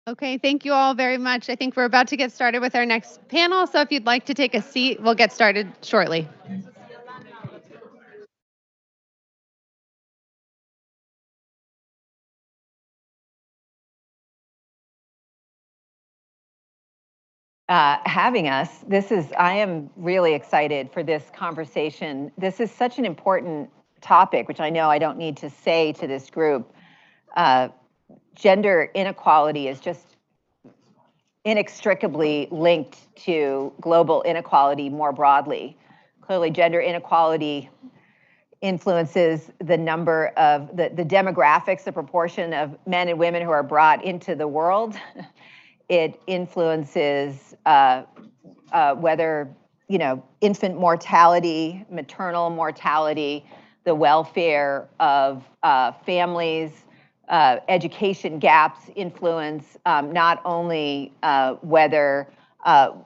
Okay, thank you all very much. I think we're about to get started with our next panel, so if you'd like to take a seat, we'll get started shortly. Having us. I am really excited for this conversation. This is such an important topic, which I know I don't need to say to this group. Gender inequality is just inextricably linked to global inequality more broadly. Clearly, gender inequality influences the number of the demographics, the proportion of men and women who are brought into the world. It influences whether, infant mortality, maternal mortality, the welfare of families, education gaps influence not only whether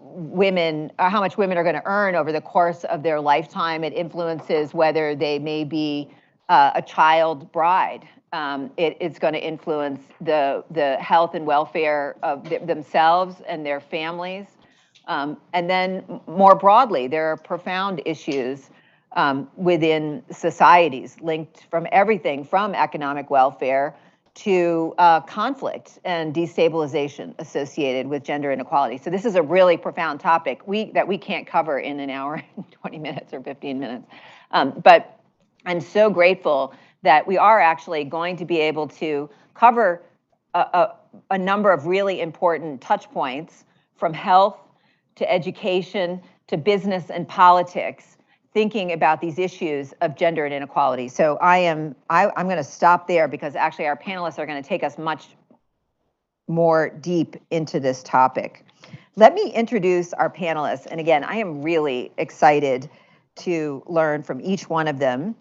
women, or how much women are going to earn over the course of their lifetime. It influences whether they may be a child bride. It's going to influence the health and welfare of themselves and their families. And then more broadly, there are profound issues within societies linked from everything from economic welfare to conflict and destabilization associated with gender inequality. So this is a really profound topic that we can't cover in an hour and 20 minutes or 15 minutes. But I'm so grateful that we are actually going to be able to cover a number of really important touch points, from health to education to business and politics, thinking about these issues of gender and inequality. So I'm going to stop there, because actually our panelists are going to take us much more deep into this topic. Let me introduce our panelists. And again, I am really excited to learn from each one of them.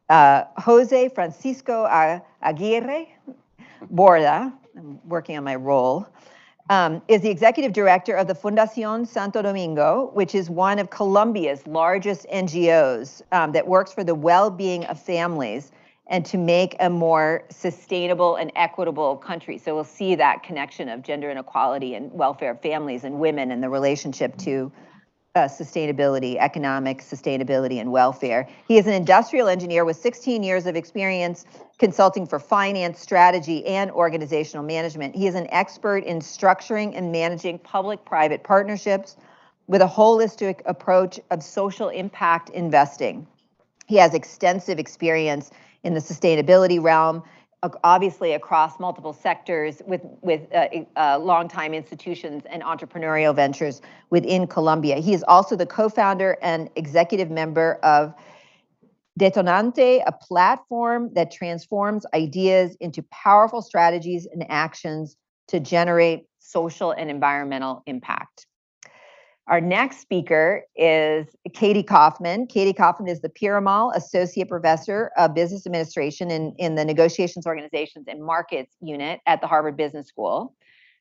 José Francisco Aguirre Borda, I'm working on my role, is the executive director of the Fundación Santo Domingo, which is one of Colombia's largest NGOs that works for the well-being of families and to make a more sustainable and equitable country. So we'll see that connection of gender inequality and welfare of families and women and the relationship to sustainability, economic sustainability, and welfare. He is an industrial engineer with 16 years of experience consulting for finance, strategy, and organizational management. He is an expert in structuring and managing public-private partnerships with a holistic approach of social impact investing. He has extensive experience in the sustainability realm, obviously across multiple sectors with longtime institutions and entrepreneurial ventures within Colombia. He is also the co-founder and executive member of Detonante, a platform that transforms ideas into powerful strategies and actions to generate social and environmental impact. Our next speaker is Katie Coffman. Katie Coffman is the Piramal Associate Professor of Business Administration in the Negotiations, Organizations, and Markets Unit at the Harvard Business School.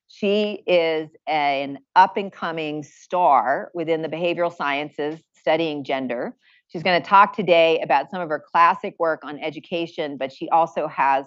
She is an up-and-coming star within the behavioral sciences studying gender. She's going to talk today about some of her classic work on education, but she also has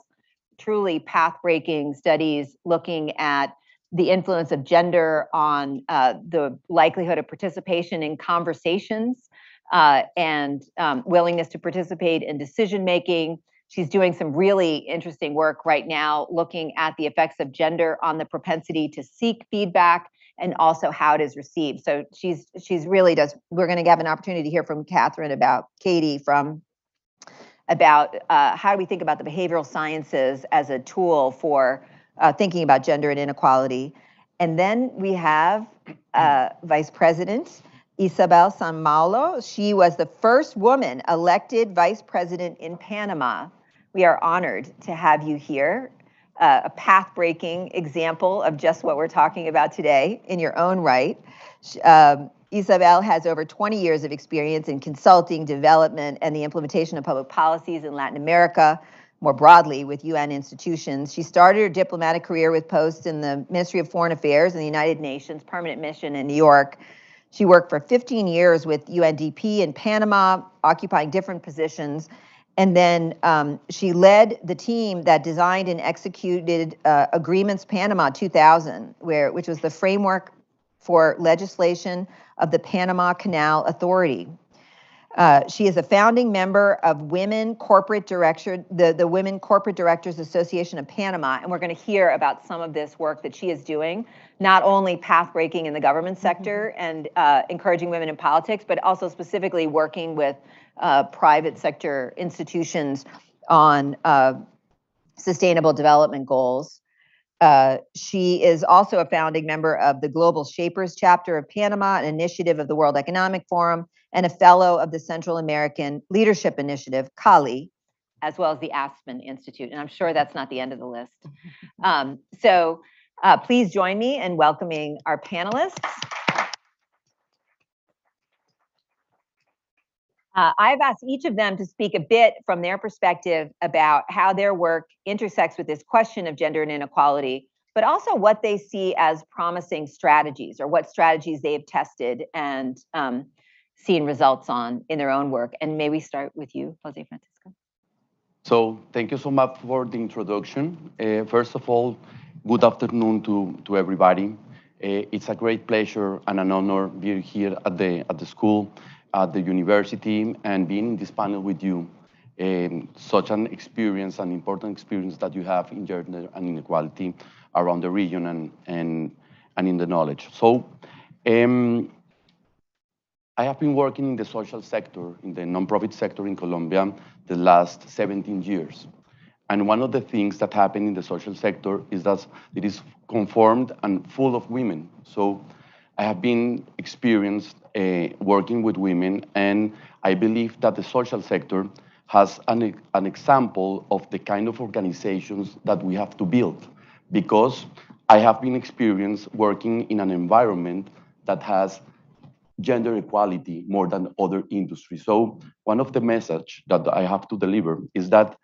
truly path-breaking studies looking at the influence of gender on the likelihood of participation in conversations and willingness to participate in decision-making. She's doing some really interesting work right now looking at the effects of gender on the propensity to seek feedback and also how it is received. So she's really does. We're going to have an opportunity to hear from Katherine about Katie about how do we think about the behavioral sciences as a tool for thinking about gender and inequality. And then we have Vice President Isabel San Malo. She was the first woman elected vice president in Panama. We are honored to have you here. A path-breaking example of just what we're talking about today in your own right. Isabel has over 20 years of experience in consulting, development, and the implementation of public policies in Latin America, more broadly with UN institutions. She started her diplomatic career with posts in the Ministry of Foreign Affairs and the United Nations Permanent Mission in New York. She worked for 15 years with UNDP in Panama, occupying different positions. And then she led the team that designed and executed Agreements Panama 2000, which was the framework for legislation of the Panama Canal Authority. She is a founding member of Women Corporate Director, the Women Corporate Directors Association of Panama, and we're going to hear about some of this work that she is doing, not only path-breaking in the government sector and encouraging women in politics, but also specifically working with private sector institutions on sustainable development goals. She is also a founding member of the Global Shapers Chapter of Panama, an initiative of the World Economic Forum, and a fellow of the Central American Leadership Initiative, CALI, as well as the Aspen Institute. And I'm sure that's not the end of the list. So please join me in welcoming our panelists. I've asked each of them to speak a bit from their perspective about how their work intersects with this question of gender and inequality, but also what they see as promising strategies or what strategies they've tested and seen results on in their own work. And may we start with you, José Francisco? So thank you so much for the introduction. First of all, good afternoon to everybody. It's a great pleasure and an honor being here at the school, at the university, and being in this panel with you. Such an experience, an important experience that you have in gender and inequality around the region and in the knowledge. So I have been working in the social sector, in the nonprofit sector in Colombia, the last 17 years. And one of the things that happen in the social sector is that it is conformed and full of women. So I have been experienced working with women, and I believe that the social sector has an example of the kind of organizations that we have to build, because I have been experienced working in an environment that has gender equality more than other industries. So one of the message that I have to deliver is that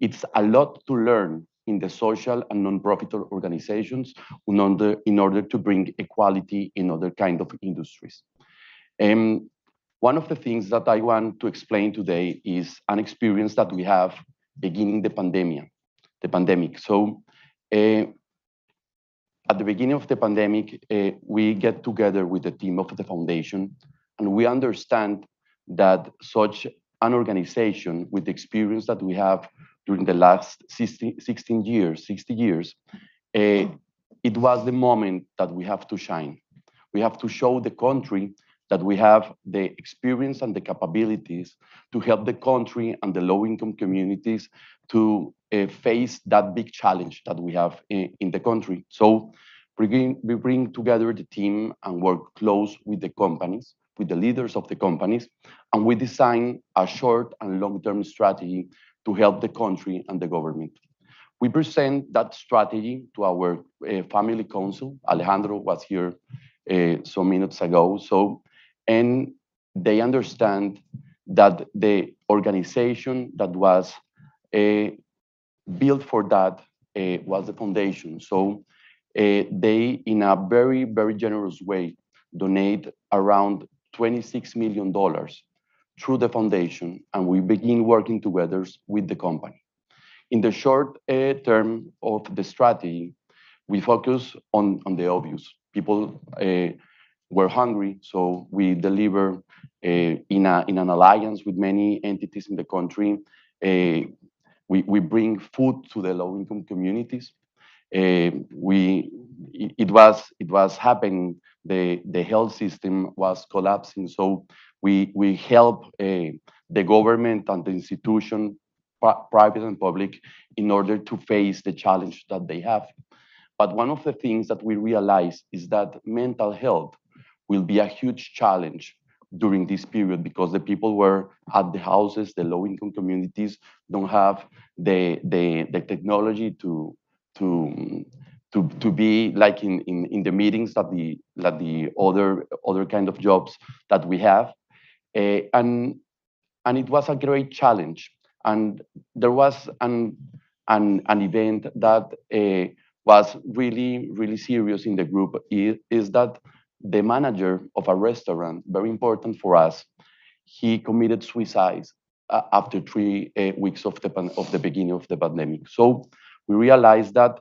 it's a lot to learn in the social and non-profit organizations in order to bring equality in other kind of industries. One of the things that I want to explain today is an experience that we have beginning the pandemic. So at the beginning of the pandemic, we get together with the team of the foundation, and we understand that such an organization with the experience that we have during the last 60 years, it was the moment that we have to shine. We have to show the country that we have the experience and the capabilities to help the country and the low-income communities to face that big challenge that we have in the country. So we bring together the team and work close with the companies, with the leaders of the companies, and we design a short and long-term strategy to help the country and the government. We present that strategy to our family council. Alejandro was here some minutes ago. And they understand that the organization that was built for that was the foundation. So they, in a very, very generous way, donate around $26 million through the foundation, and we begin working together with the company. In the short term of the strategy, we focus on the obvious. People were hungry, so we deliver in an alliance with many entities in the country. We bring food to the low-income communities. It was happening. The health system was collapsing, so we help the government and the institution, private and public, in order to face the challenge that they have. But one of the things that we realize is that mental health will be a huge challenge during this period, because the people were at the houses, the low-income communities don't have the technology to be like in the meetings that the other kind of jobs that we have, and it was a great challenge. And there was an event that was really serious in the group, is that the manager of a restaurant, very important for us, he committed suicide after 3 weeks of the beginning of the pandemic. So we realized that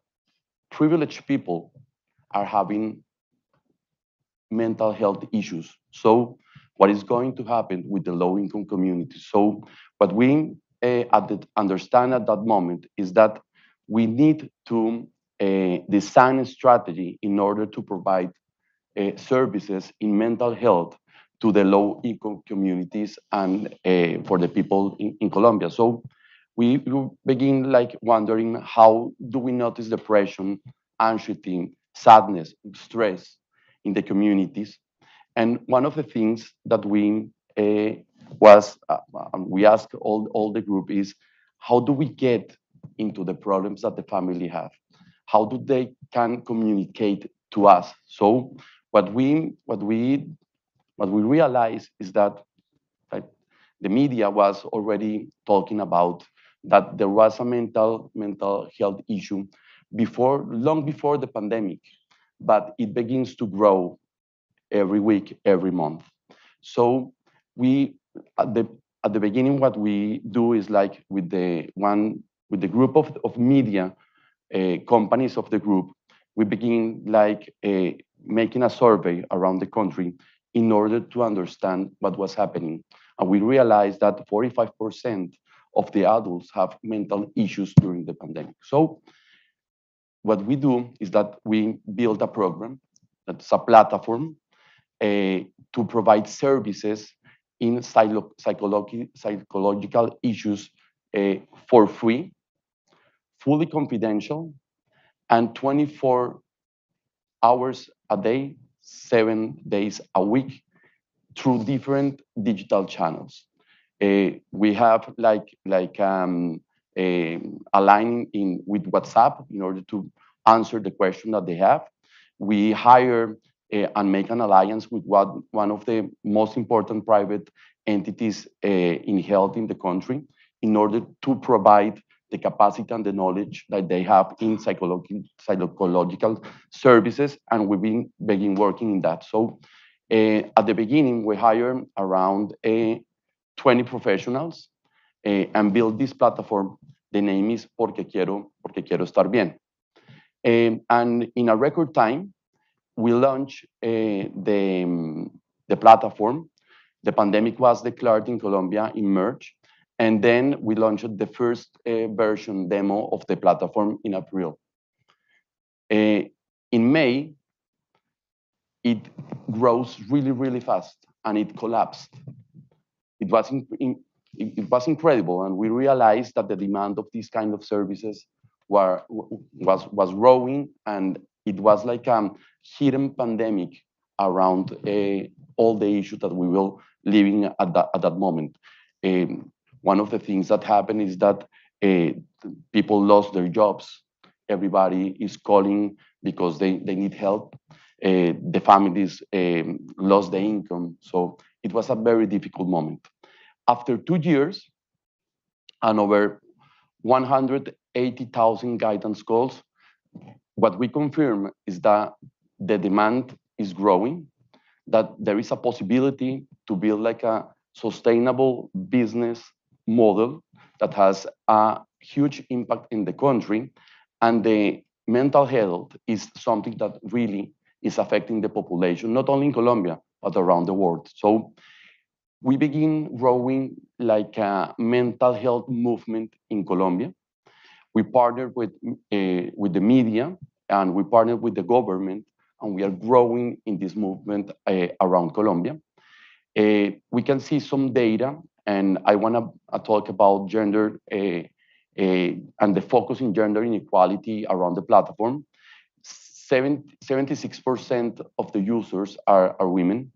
privileged people are having mental health issues. So what is going to happen with the low-income community? So what we understand at that moment is that we need to design a strategy in order to provide services in mental health to the low-income communities and for the people in Colombia. So we begin like wondering, how do we notice depression, anxiety, sadness, stress in the communities? And one of the things that we we asked all the group is, how do we get into the problems that the family have? How do they can communicate to us? So what we realize is that like, the media was already talking about that there was a mental health issue long before the pandemic, but it begins to grow every week, every month. So we at the beginning, what we do is like with the group of media companies of the group, we begin like making a survey around the country in order to understand what was happening. And we realized that 45% of the adults have mental issues during the pandemic. So what we do is that we build a program that's a platform to provide services in psychological issues for free, fully confidential, and 24 hours a day, 7 days a week through different digital channels. We have aligning in with WhatsApp in order to answer the question that they have. We hire and make an alliance with one of the most important private entities in health in the country in order to provide the capacity and the knowledge that they have in psychological services, and we've begin working in that. So at the beginning, we hire around 20 professionals and build this platform. The name is Porque Quiero Estar Bien. And in a record time, we launched the platform. The pandemic was declared in Colombia in March, and then we launched the first version demo of the platform in April. In May, it grows really, really fast, and it collapsed. It was incredible, and we realized that the demand of these kind of services was growing, and it was like a hidden pandemic around all the issues that we were living at that moment. One of the things that happened is that people lost their jobs. Everybody is calling because they need help. The families lost the income. So it was a very difficult moment. After 2 years and over 180,000 guidance calls, what we confirm is that the demand is growing, that there is a possibility to build like a sustainable business model that has a huge impact in the country, and the mental health is something that really is affecting the population, not only in Colombia, but around the world. So we begin growing like a mental health movement in Colombia. We partnered with the media, and we partnered with the government, and we are growing in this movement around Colombia. We can see some data, and I want to talk about gender and the focus in gender inequality around the platform. 76% of the users are women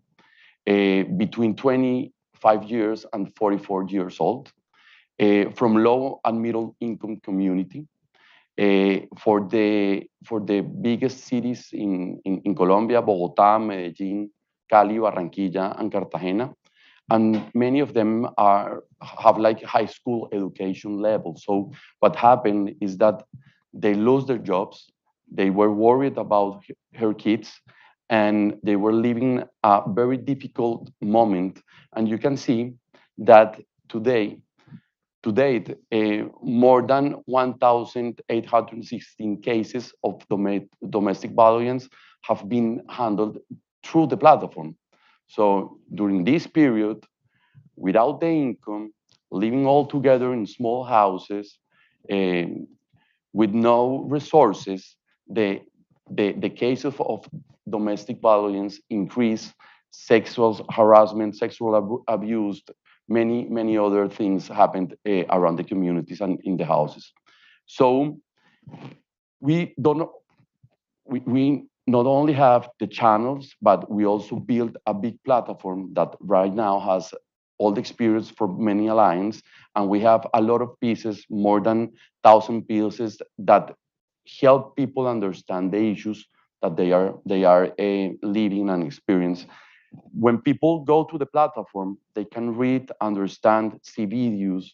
between 25 years and 44 years old, from low and middle income community. For the biggest cities in Colombia, Bogotá, Medellín, Cali, Barranquilla, and Cartagena. And many of them have like high school education level. So what happened is that they lost their jobs. They were worried about her kids, and they were living a very difficult moment. And you can see that today To date, more than 1,816 cases of domestic violence have been handled through the platform. So during this period, without the income, living all together in small houses, with no resources, the case of domestic violence increase, sexual harassment, sexual abuse, many other things happened around the communities and in the houses. So we don't we not only have the channels, but we also build a big platform that right now has all the experience for many alliances, and we have a lot of pieces, more than 1,000 pieces that help people understand the issues that they are living and experience. When people go to the platform, they can read, understand, see videos.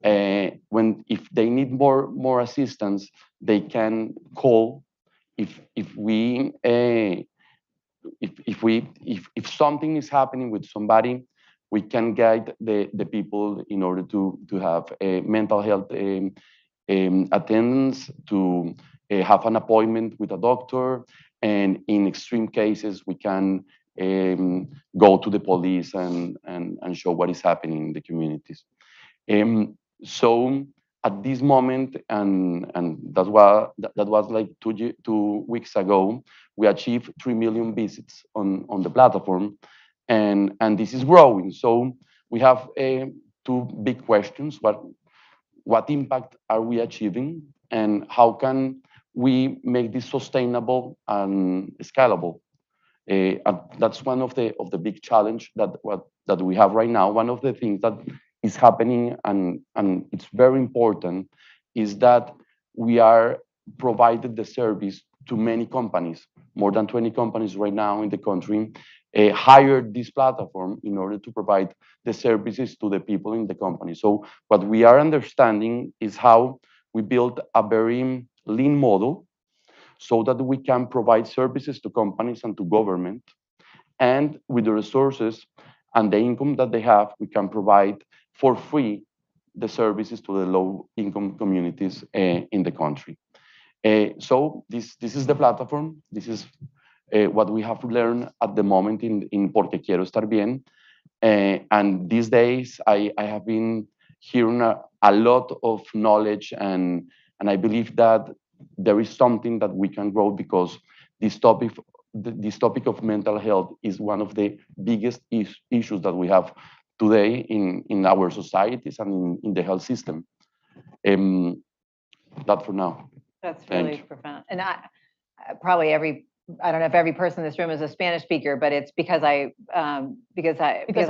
If they need more assistance, they can call. If something is happening with somebody, we can guide the people in order to have a mental health attendance, to have an appointment with a doctor, and in extreme cases, we can go to the police and show what is happening in the communities. So at this moment, and that was like 2 weeks ago, we achieved 3 million visits on the platform, and this is growing. So we have two big questions: what impact are we achieving, and how can we make this sustainable and scalable? And that's one of the big challenge that we have right now. One of the things that is happening, and it's very important, is that we are provided the service to many companies. More than 20 companies right now in the country hired this platform in order to provide the services to the people in the company. So what we are understanding is how we build a very lean model so that we can provide services to companies and to government. And with the resources and the income that they have, we can provide for free the services to the low-income communities in the country. So this is the platform. This is what we have learned at the moment in Porque Quiero Estar Bien. And these days, I have been hearing a lot of knowledge, and I believe that there is something that we can grow, because this topic of mental health is one of the biggest issues that we have today in our societies and in the health system. That for now. That's really profound. And probably I don't know if every person in this room is a Spanish speaker, but it's because I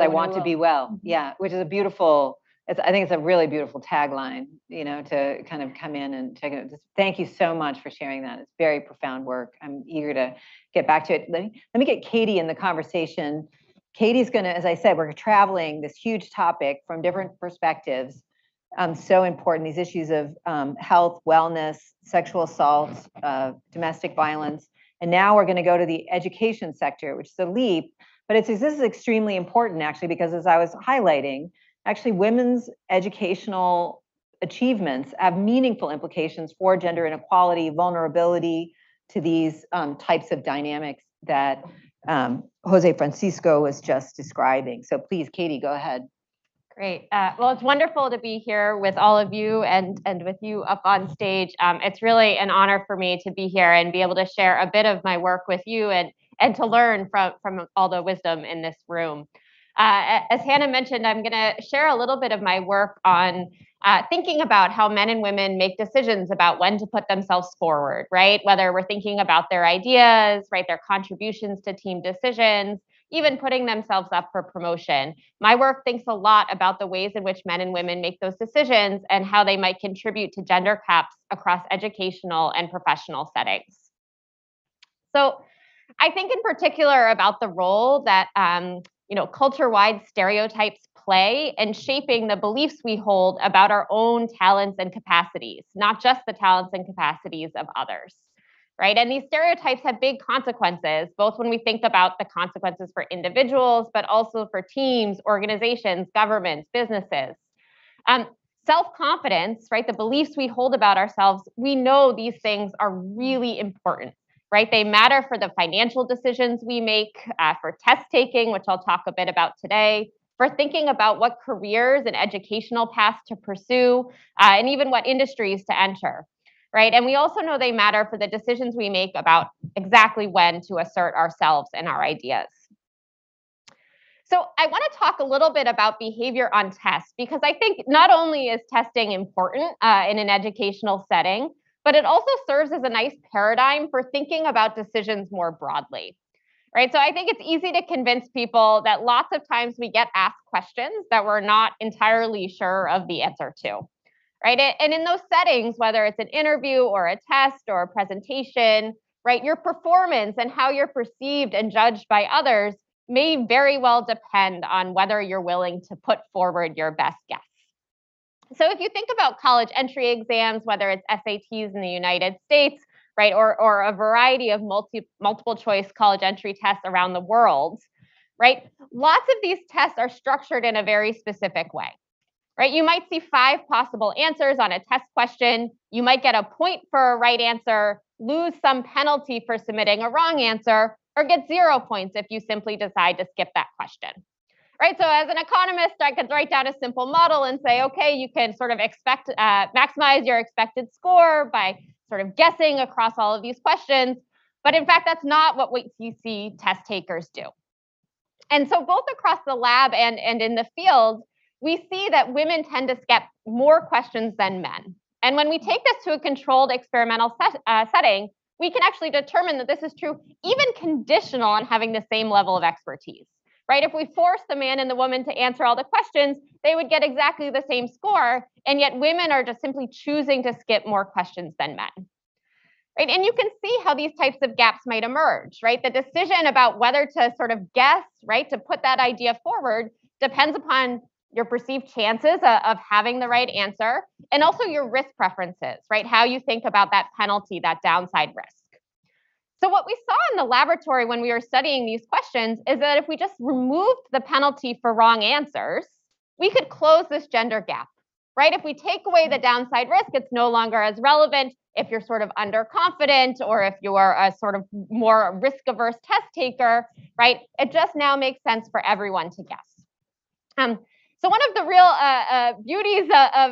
want to be well. Yeah, which is a beautiful. I think it's a really beautiful tagline, to kind of come in and check it. Thank you so much for sharing that. It's very profound work. I'm eager to get back to it. Let me get Katie in the conversation. Katie's going to, as I said, we're traveling this huge topic from different perspectives. So important, these issues of health, wellness, sexual assault, domestic violence. And now we're going to go to the education sector, which is a leap. But this is extremely important, actually, because as I was highlighting, actually women's educational achievements have meaningful implications for gender inequality, vulnerability to these types of dynamics that Jose Francisco was just describing. So please, Katie, go ahead. Great. Well, it's wonderful to be here with all of you and with you up on stage. It's really an honor for me to be here and be able to share a bit of my work with you and to learn from all the wisdom in this room. As Hannah mentioned, I'm going to share a little bit of my work on thinking about how men and women make decisions about when to put themselves forward, right? Whether we're thinking about their ideas, right, their contributions to team decisions, even putting themselves up for promotion. My work thinks a lot about the ways in which men and women make those decisions and how they might contribute to gender gaps across educational and professional settings. So I think in particular about the role that culture-wide stereotypes play in shaping the beliefs we hold about our own talents and capacities, not just the talents and capacities of others, right? And these stereotypes have big consequences, both when we think about the consequences for individuals, but also for teams, organizations, governments, businesses. Self-confidence, right, the beliefs we hold about ourselves, we know these things are really important, right? They matter for the financial decisions we make, for test taking, which I'll talk a bit about today, for thinking about what careers and educational paths to pursue, and even what industries to enter, right? And we also know they matter for the decisions we make about exactly when to assert ourselves and our ideas. So I want to talk a little bit about behavior on tests, because I think not only is testing important in an educational setting, but it also serves as a nice paradigm for thinking about decisions more broadly, right? So I think it's easy to convince people that lots of times we get asked questions that we're not entirely sure of the answer to, right? And in those settings, whether it's an interview or a test or a presentation, right, your performance and how you're perceived and judged by others may very well depend on whether you're willing to put forward your best guess. So if you think about college entry exams, whether it's SATs in the United States, right, or a variety of multiple choice college entry tests around the world, right, lots of these tests are structured in a very specific way, right? You might see 5 possible answers on a test question. You might get a point for a right answer, lose some penalty for submitting a wrong answer, or get 0 points if you simply decide to skip that question. Right, so as an economist, I could write down a simple model and say, okay, you can sort of maximize your expected score by sort of guessing across all of these questions. But in fact, that's not what we see test takers do. And so both across the lab and in the field, we see that women tend to skip more questions than men. And when we take this to a controlled experimental setting, we can actually determine that this is true, even conditional on having the same level of expertise. Right? If we force the man and the woman to answer all the questions, they would get exactly the same score, and yet women are just simply choosing to skip more questions than men. Right? And you can see how these types of gaps might emerge, right? The decision about whether to sort of guess, right, to put that idea forward depends upon your perceived chances of having the right answer, and also your risk preferences, right? How you think about that penalty, that downside risk. So what we saw in the laboratory when we were studying these questions is that if we just removed the penalty for wrong answers, we could close this gender gap, right? If we take away the downside risk, it's no longer as relevant if you're sort of underconfident or if you are a sort of more risk-averse test taker, right? It just now makes sense for everyone to guess. So one of the real beauties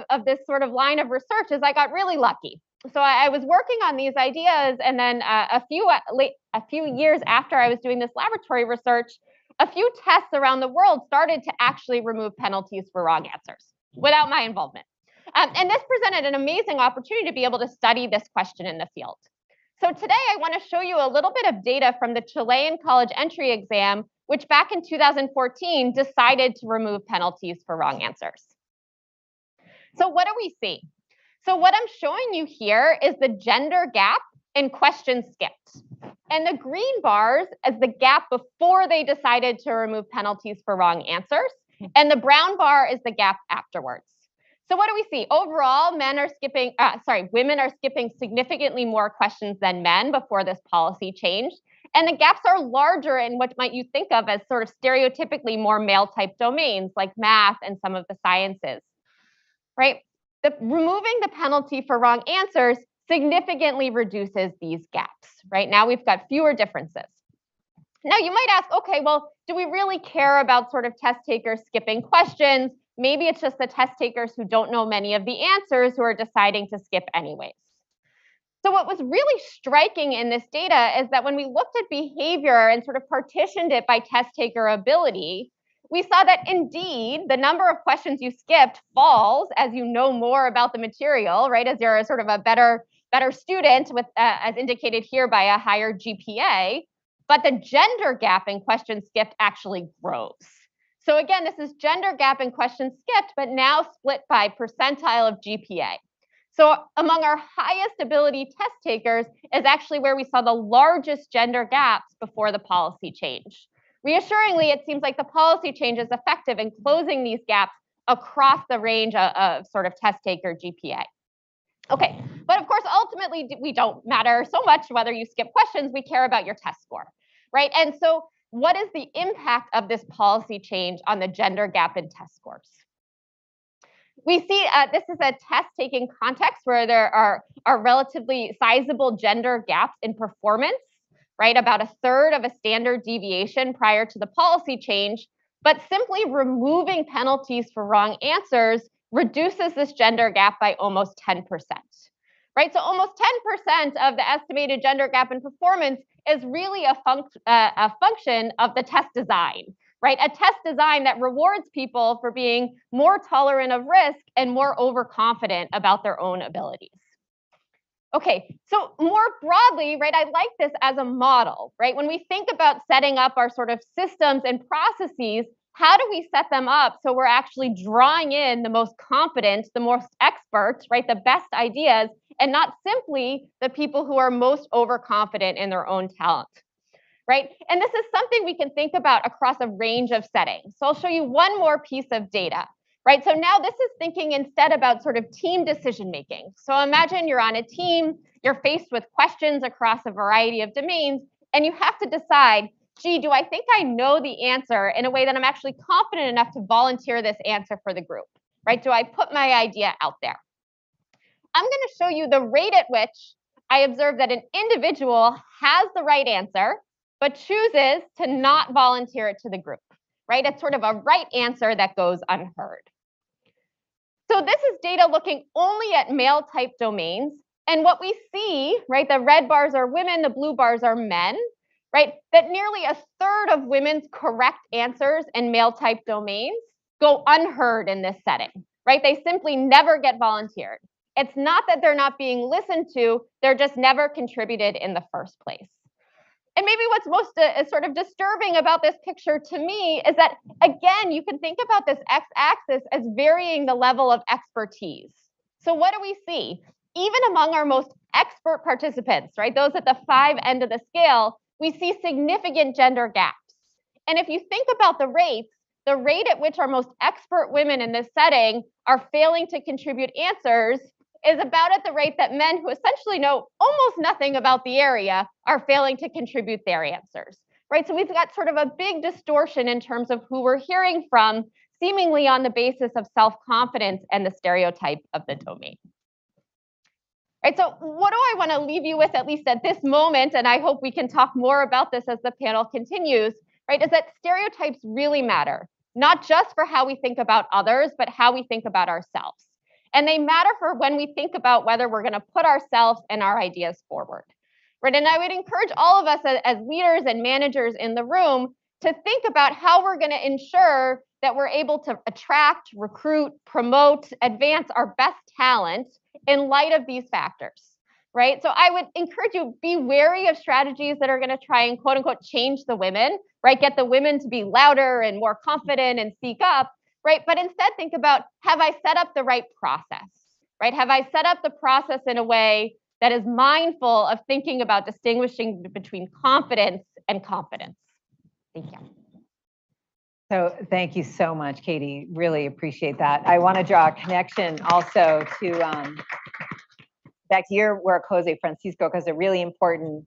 of this sort of line of research is I got really lucky. So I was working on these ideas, and then a few years after I was doing this laboratory research, a few tests around the world started to actually remove penalties for wrong answers without my involvement. And this presented an amazing opportunity to be able to study this question in the field. So today I want to show you a little bit of data from the Chilean college entry exam, which back in 2014 decided to remove penalties for wrong answers. So what do we see? So what I'm showing you here is the gender gap in questions skipped. And the green bars is the gap before they decided to remove penalties for wrong answers. And the brown bar is the gap afterwards. So what do we see? Overall, women are skipping significantly more questions than men before this policy change. And the gaps are larger in what might you think of as sort of stereotypically more male-type domains like math and some of the sciences, right? Removing the penalty for wrong answers significantly reduces these gaps, right? Now we've got fewer differences. Now you might ask, okay, well, do we really care about sort of test takers skipping questions? Maybe it's just the test takers who don't know many of the answers who are deciding to skip anyways. So what was really striking in this data is that when we looked at behavior and sort of partitioned it by test taker ability, we saw that indeed the number of questions you skipped falls as you know more about the material, right? As you're a sort of a better student with, as indicated here by a higher GPA, but the gender gap in questions skipped actually grows. So again, this is gender gap in questions skipped, but now split by percentile of GPA. So among our highest ability test takers is actually where we saw the largest gender gaps before the policy change. Reassuringly, it seems like the policy change is effective in closing these gaps across the range of sort of test taker GPA. Okay, but of course, ultimately, we don't matter so much whether you skip questions, we care about your test score, right? And so what is the impact of this policy change on the gender gap in test scores? We see this is a test-taking context where there are relatively sizable gender gaps in performance, right? About a third of a standard deviation prior to the policy change, but simply removing penalties for wrong answers reduces this gender gap by almost 10%, right? So almost 10% of the estimated gender gap in performance is really a function of the test design, right? A test design that rewards people for being more tolerant of risk and more overconfident about their own abilities. Okay, so more broadly, right, I like this as a model, right? When we think about setting up our sort of systems and processes, how do we set them up so we're actually drawing in the most competent, the most expert, right, the best ideas, and not simply the people who are most overconfident in their own talent, right? And this is something we can think about across a range of settings. So I'll show you one more piece of data, right? So now this is thinking instead about sort of team decision making. So imagine you're on a team, you're faced with questions across a variety of domains, and you have to decide, gee, do I think I know the answer in a way that I'm actually confident enough to volunteer this answer for the group, right? Do I put my idea out there? I'm going to show you the rate at which I observe that an individual has the right answer, but chooses to not volunteer it to the group, right? It's sort of a right answer that goes unheard. So this is data looking only at male-type domains. And what we see, right, the red bars are women, the blue bars are men, right? That nearly a third of women's correct answers in male-type domains go unheard in this setting, right? They simply never get volunteered. It's not that they're not being listened to, they're just never contributed in the first place. And maybe what's most sort of disturbing about this picture to me is that, again, you can think about this x-axis as varying the level of expertise. So what do we see? Even among our most expert participants, right, those at the 5 end of the scale, we see significant gender gaps. And if you think about the rate at which our most expert women in this setting are failing to contribute answers is about at the rate that men who essentially know almost nothing about the area are failing to contribute their answers, right? So we've got sort of a big distortion in terms of who we're hearing from, seemingly on the basis of self-confidence and the stereotype of the domain. Right, so what do I want to leave you with, at least at this moment, and I hope we can talk more about this as the panel continues, right, is that stereotypes really matter, not just for how we think about others, but how we think about ourselves. And they matter for when we think about whether we're going to put ourselves and our ideas forward. Right? And I would encourage all of us as leaders and managers in the room to think about how we're going to ensure that we're able to attract, recruit, promote, advance our best talent in light of these factors. Right? So I would encourage you, be wary of strategies that are going to try and quote unquote change the women, right? Get the women to be louder and more confident and speak up. Right? But instead think about, have I set up the right process, right? Have I set up the process in a way that is mindful of thinking about distinguishing between confidence and competence? Thank you. So thank you so much, Katie. Really appreciate that. I want to draw a connection also to back to your work, Jose Francisco, because a really important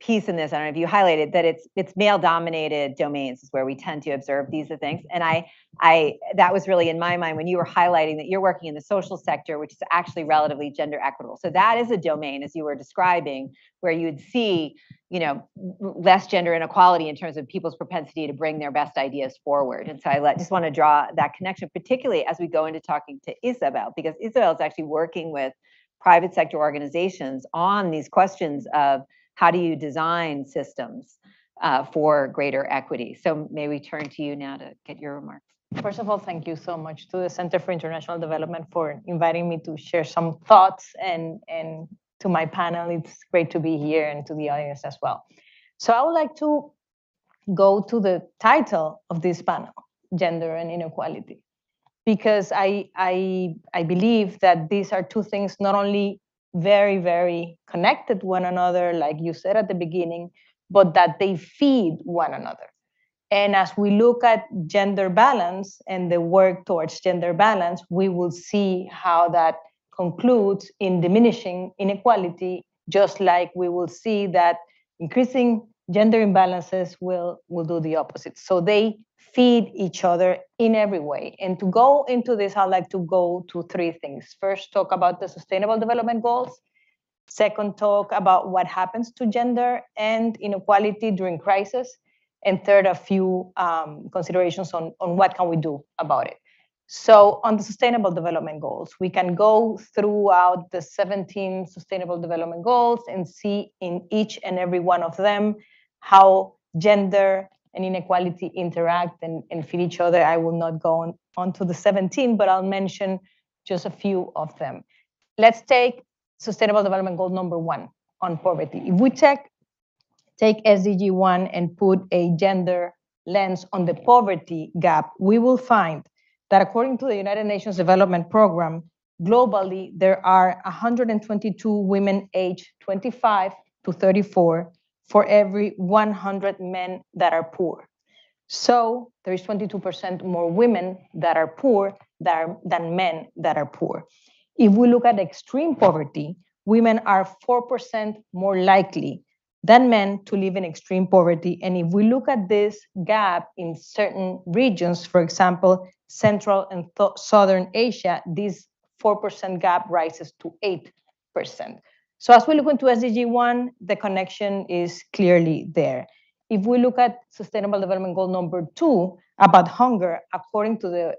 piece in this, I don't know if you highlighted that it's male-dominated domains is where we tend to observe these things. And I that was really in my mind when you were highlighting that you're working in the social sector, which is actually relatively gender equitable. So that is a domain, as you were describing, where you would see, you know, less gender inequality in terms of people's propensity to bring their best ideas forward. And so I just want to draw that connection, particularly as we go into talking to Isabel, because Isabel is actually working with private sector organizations on these questions of how do you design systems for greater equity? So may we turn to you now to get your remarks. First of all, thank you so much to the Center for International Development for inviting me to share some thoughts, and to my panel. It's great to be here, and to the audience as well. So I would like to go to the title of this panel, Gender and Inequality, because I believe that these are two things not only very, very connected to one another, like you said at the beginning, but that they feed one another. And as we look at gender balance and the work towards gender balance, we will see how that concludes in diminishing inequality, just like we will see that increasing gender imbalances will do the opposite. So they feed each other in every way. And to go into this, I'd like to go to three things. First, talk about the Sustainable Development Goals. Second, talk about what happens to gender and inequality during crisis. And third, a few considerations on what can we do about it. So on the Sustainable Development Goals, we can go throughout the 17 Sustainable Development Goals and see in each and every one of them how gender and inequality interact and feed each other. I will not go on to the 17, but I'll mention just a few of them. Let's take Sustainable Development Goal number 1 on poverty. If we take SDG 1 and put a gender lens on the poverty gap, we will find that according to the United Nations Development Program, globally, there are 122 women aged 25 to 34 for every 100 men that are poor. So there is 22% more women that are poor than men that are poor. If we look at extreme poverty, women are 4% more likely than men to live in extreme poverty. And if we look at this gap in certain regions, for example, Central and Southern Asia, this 4% gap rises to 8%. So as we look into SDG 1, the connection is clearly there. If we look at Sustainable Development Goal number 2 about hunger, according to the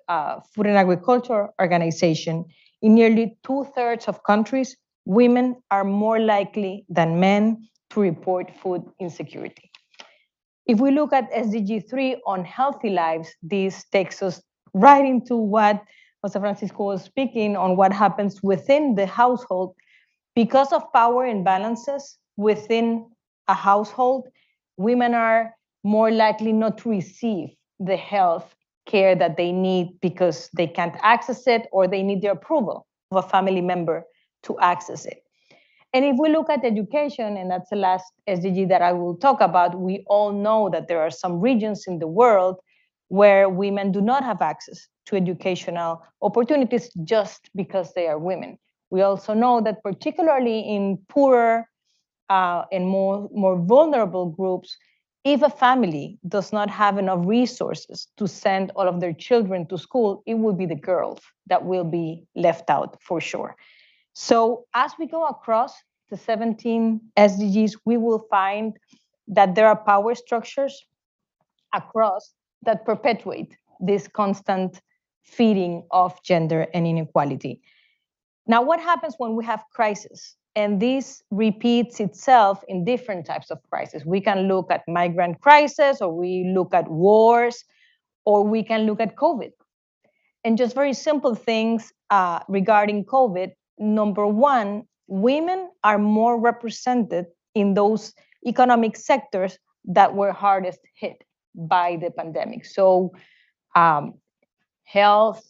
Food and Agriculture Organization, in nearly 2/3 of countries, women are more likely than men to report food insecurity. If we look at SDG 3 on healthy lives, this takes us right into what José Francisco was speaking on what happens within the household. Because of power imbalances within a household, women are more likely not to receive the health care that they need because they can't access it or they need the approval of a family member to access it. And if we look at education, and that's the last SDG that I will talk about, we all know that there are some regions in the world where women do not have access to educational opportunities just because they are women. We also know that particularly in poorer and more vulnerable groups, if a family does not have enough resources to send all of their children to school, it will be the girls that will be left out for sure. So as we go across the 17 SDGs, we will find that there are power structures across that perpetuate this constant feeding of gender and inequality. Now, what happens when we have crisis? And this repeats itself in different types of crisis. We can look at migrant crisis, or we look at wars, or we can look at COVID. And just very simple things regarding COVID. Number one, women are more represented in those economic sectors that were hardest hit by the pandemic. So health,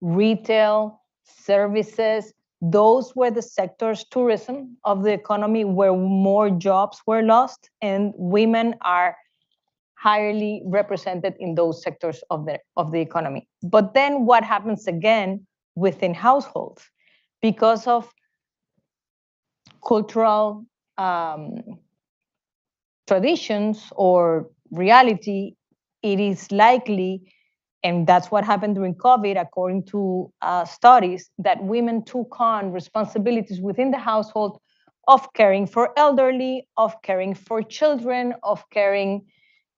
retail, services, those were the sectors, tourism of the economy, where more jobs were lost, and women are highly represented in those sectors of the economy. But then what happens again within households? Because of cultural traditions or reality, it is likely, and that's what happened during COVID, according to studies, that women took on responsibilities within the household of caring for elderly, of caring for children, of caring.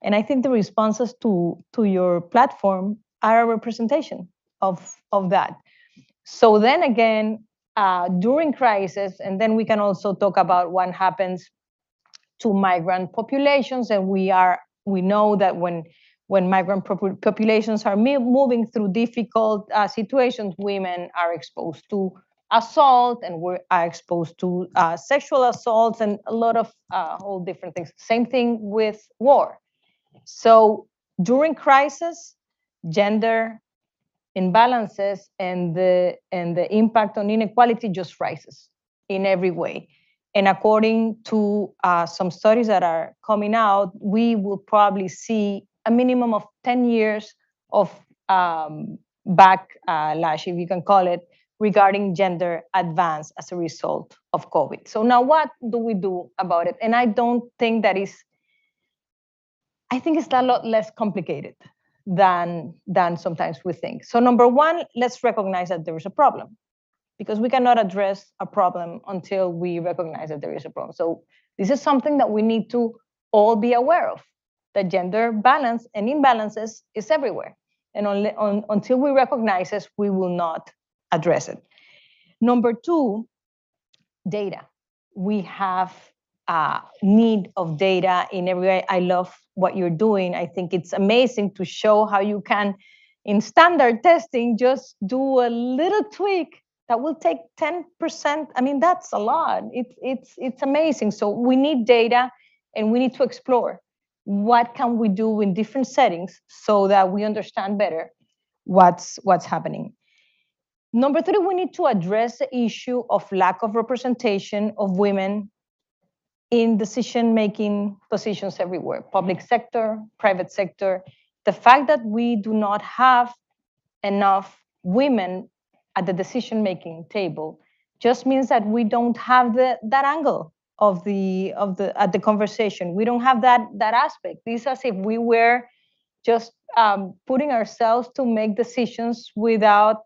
And I think the responses to your platform are a representation of that. So then again, during crisis, and then we can also talk about what happens to migrant populations, and we know that when migrant populations are moving through difficult situations, women are exposed to assault, and are exposed to sexual assaults and a lot of whole different things. Same thing with war. So during crisis, gender imbalances and the impact on inequality just rises in every way. And according to some studies that are coming out, we will probably see a minimum of 10 years of backlash, if you can call it, regarding gender advance as a result of COVID. So now what do we do about it? And I don't think that is, I think it's a lot less complicated than sometimes we think. So number one, let's recognize that there is a problem, because we cannot address a problem until we recognize that there is a problem. So this is something that we need to all be aware of, that gender balance and imbalances is everywhere. And until we recognize it, we will not address it. Number two, data. We have a need of data in every way. I love what you're doing. I think it's amazing to show how you can, in standard testing, just do a little tweak that will take 10%. I mean, that's a lot. It's amazing. So we need data, and we need to explore what can we do in different settings so that we understand better what's happening. Number three, we need to address the issue of lack of representation of women in decision-making positions everywhere, public sector, private sector. The fact that we do not have enough women at the decision-making table just means that we don't have that angle of the conversation. We don't have that aspect. It's as if we were just putting ourselves to make decisions without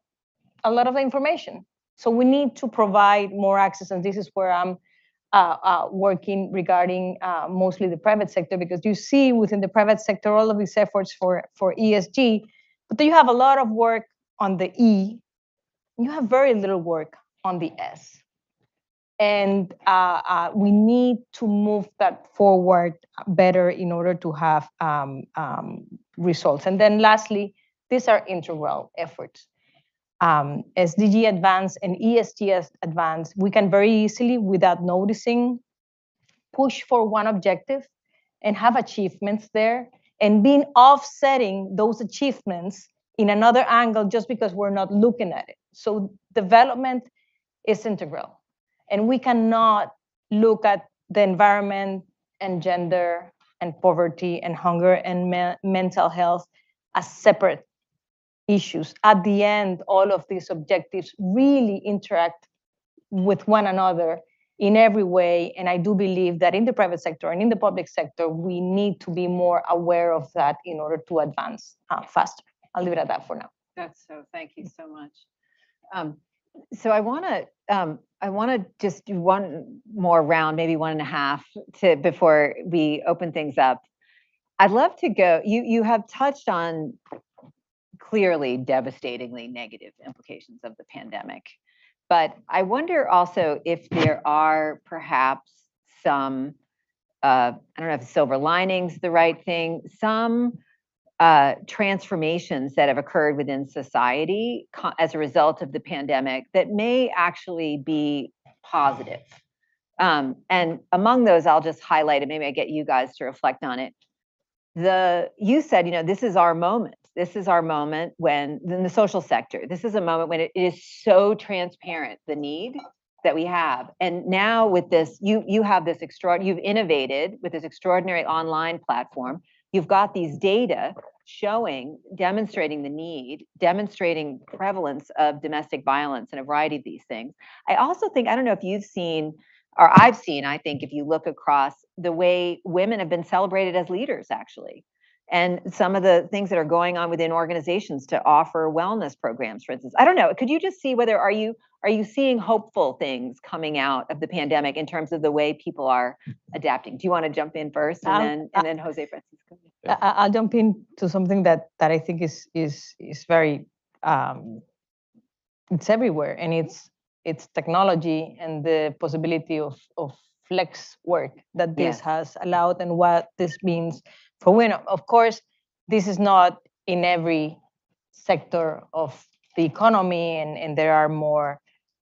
a lot of information. So we need to provide more access, and this is where I'm working regarding mostly the private sector, because you see within the private sector all of these efforts for ESG, but then you have a lot of work on the E, and you have very little work on the S. And we need to move that forward better in order to have results. And then lastly, these are integral efforts. SDG advance and ESG advance, we can very easily, without noticing, push for one objective and have achievements there, and being offsetting those achievements in another angle just because we're not looking at it. So development is integral. And we cannot look at the environment and gender and poverty and hunger and mental health as separate issues. At the end, all of these objectives really interact with one another in every way. And I do believe that in the private sector and in the public sector, we need to be more aware of that in order to advance faster. I'll leave it at that for now. Thank you so much. So I want to just do one more round, maybe 1.5, before we open things up. I'd love to go. You have touched on clearly devastatingly negative implications of the pandemic, but I wonder also if there are perhaps some, I don't know if silver linings is the right thing, some transformations that have occurred within society as a result of the pandemic that may actually be positive. And among those, I'll just highlight it. Maybe I get you guys to reflect on it. You said, this is our moment. This is our moment when, in the social sector, this is a moment when it is so transparent, the need that we have. And now with this, you have this you've innovated with this extraordinary online platform. You've got these data demonstrating the need, demonstrating prevalence of domestic violence and a variety of these things. I also think, I don't know if you've seen, or I've seen, I think if you look across the way women have been celebrated as leaders, actually, and some of the things that are going on within organizations to offer wellness programs, for instance. I don't know, could you just see whether, are you seeing hopeful things coming out of the pandemic in terms of the way people are adapting? Do you want to jump in first, and then Jose Francisco? I'll jump into something that I think is very, it's everywhere, and it's technology and the possibility of flex work that this has allowed, and what this means for women. Of course, this is not in every sector of the economy, and there are more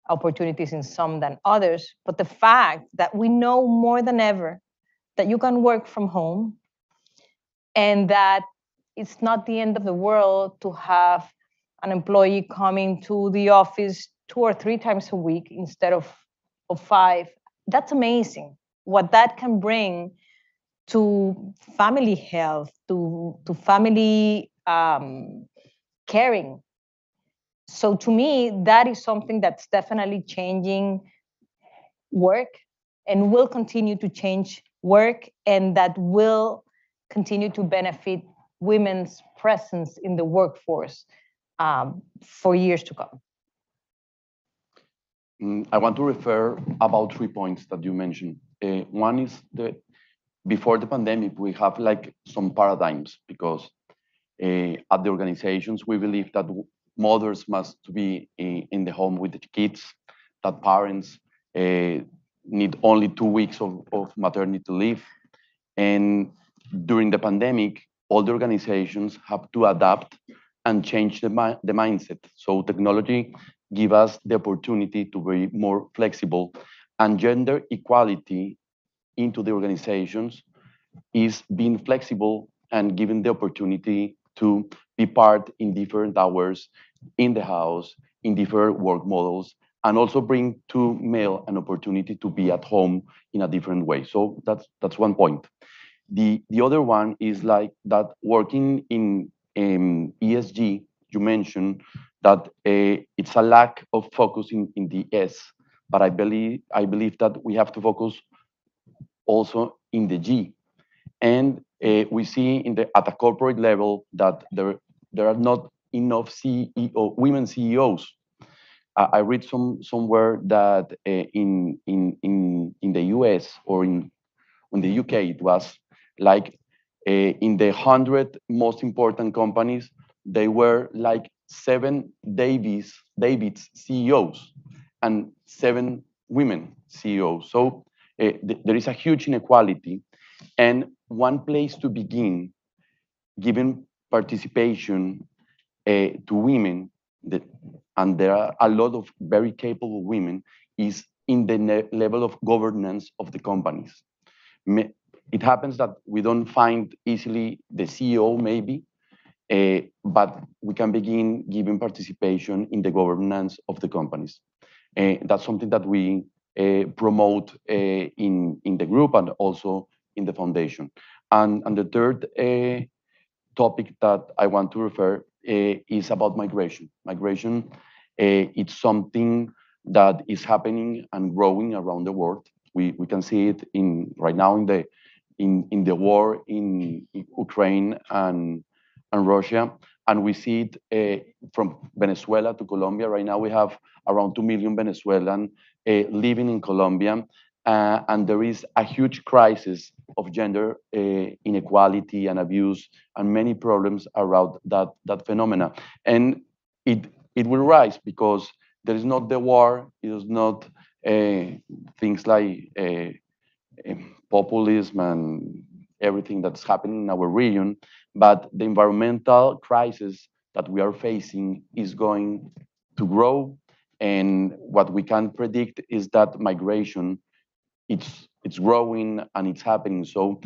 opportunities in some than others. But the fact that we know more than ever that you can work from home, and that it's not the end of the world to have an employee coming to the office 2 or 3 times a week instead of 5, that's amazing. What that can bring to family health, to family caring. So to me, that is something that's definitely changing work, and will continue to change work, and that will continue to benefit women's presence in the workforce for years to come? I want to refer about 3 points that you mentioned. One is before the pandemic, we have like some paradigms because at the organizations, we believe that mothers must be in the home with the kids, that parents need only 2 weeks of maternity leave. And during the pandemic, all the organizations have to adapt and change the mindset. So technology give us the opportunity to be more flexible, and gender equality into the organizations is being flexible and given the opportunity to be part in different hours in the house, in different work models, and also bring to male an opportunity to be at home in a different way. So that's 1 point. The other one is like that working in ESG, you mentioned that it's a lack of focus in the S, but I believe that we have to focus also in the G. And we see at a corporate level that there are not enough women CEOs. I read somewhere that in the US or in the UK, it was like in the 100 most important companies, they were like 7 Davids CEOs and 7 women CEOs. So there is a huge inequality, and one place to begin giving participation to women, and there are a lot of very capable women, is in the level of governance of the companies. It happens that we don't find easily the CEO maybe, but we can begin giving participation in the governance of the companies. That's something that we promote in the group and also in the foundation. And the third topic that I want to refer is about migration. Migration, it's something that is happening and growing around the world. We can see it right now in the war in Ukraine and Russia, and we see it from Venezuela to Colombia. Right now we have around 2 million Venezuelans living in Colombia, and there is a huge crisis of gender inequality and abuse and many problems around that phenomena. And it will rise because there is not the war, it is not things like populism and everything that's happening in our region, but the environmental crisis that we are facing is going to grow. And what we can predict is that migration, it's growing and it's happening. So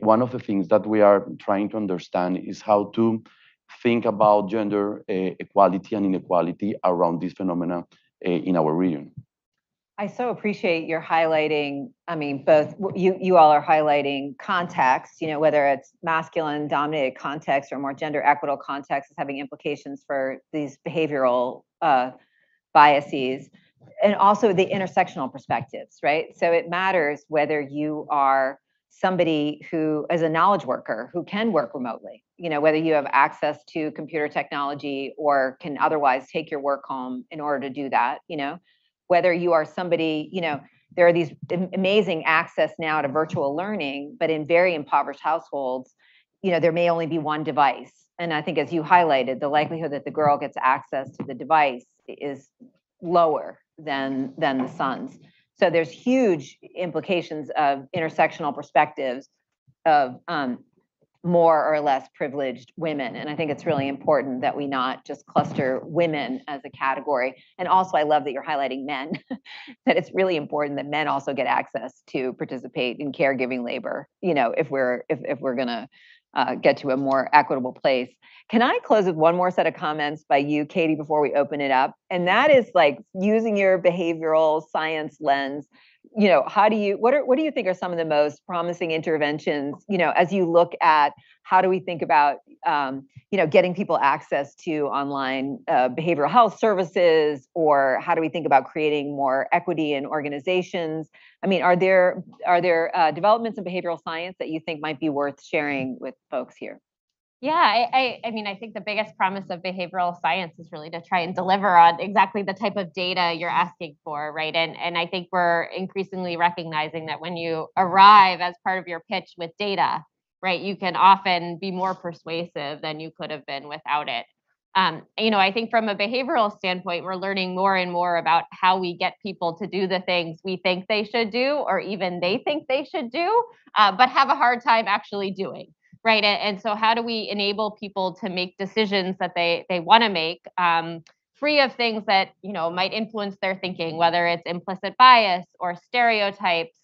one of the things that we are trying to understand is how to think about gender equality and inequality around this phenomena in our region. I so appreciate your highlighting. I mean, both you all are highlighting context, whether it's masculine dominated context or more gender equitable context is having implications for these behavioral biases, and also the intersectional perspectives, right? So it matters whether you are somebody who is a knowledge worker who can work remotely, whether you have access to computer technology or can otherwise take your work home in order to do that, whether you are somebody, there are these amazing access now to virtual learning, but in very impoverished households, there may only be one device. And I think as you highlighted, the likelihood that the girl gets access to the device is lower than the sons. So there's huge implications of intersectional perspectives of more or less privileged women. And I think it's really important that we not just cluster women as a category. And also, I love that you're highlighting men, that it's really important that men also get access to participate in caregiving labor, if we're going to get to a more equitable place. Can I close with one more set of comments by you, Katie, before we open it up? And that is like using your behavioral science lens. What do you think are some of the most promising interventions, as you look at how do we think about, getting people access to online behavioral health services, or how do we think about creating more equity in organizations? I mean, are there developments in behavioral science that you think might be worth sharing with folks here? Yeah, I mean, I think the biggest promise of behavioral science is really to try and deliver on exactly the type of data you're asking for, right? And I think we're increasingly recognizing that when you arrive as part of your pitch with data, right, you can often be more persuasive than you could have been without it. I think from a behavioral standpoint, we're learning more and more about how we get people to do the things we think they should do, or even they think they should do, but have a hard time actually doing. Right. And so how do we enable people to make decisions that they want to make, free of things that, might influence their thinking, whether it's implicit bias or stereotypes,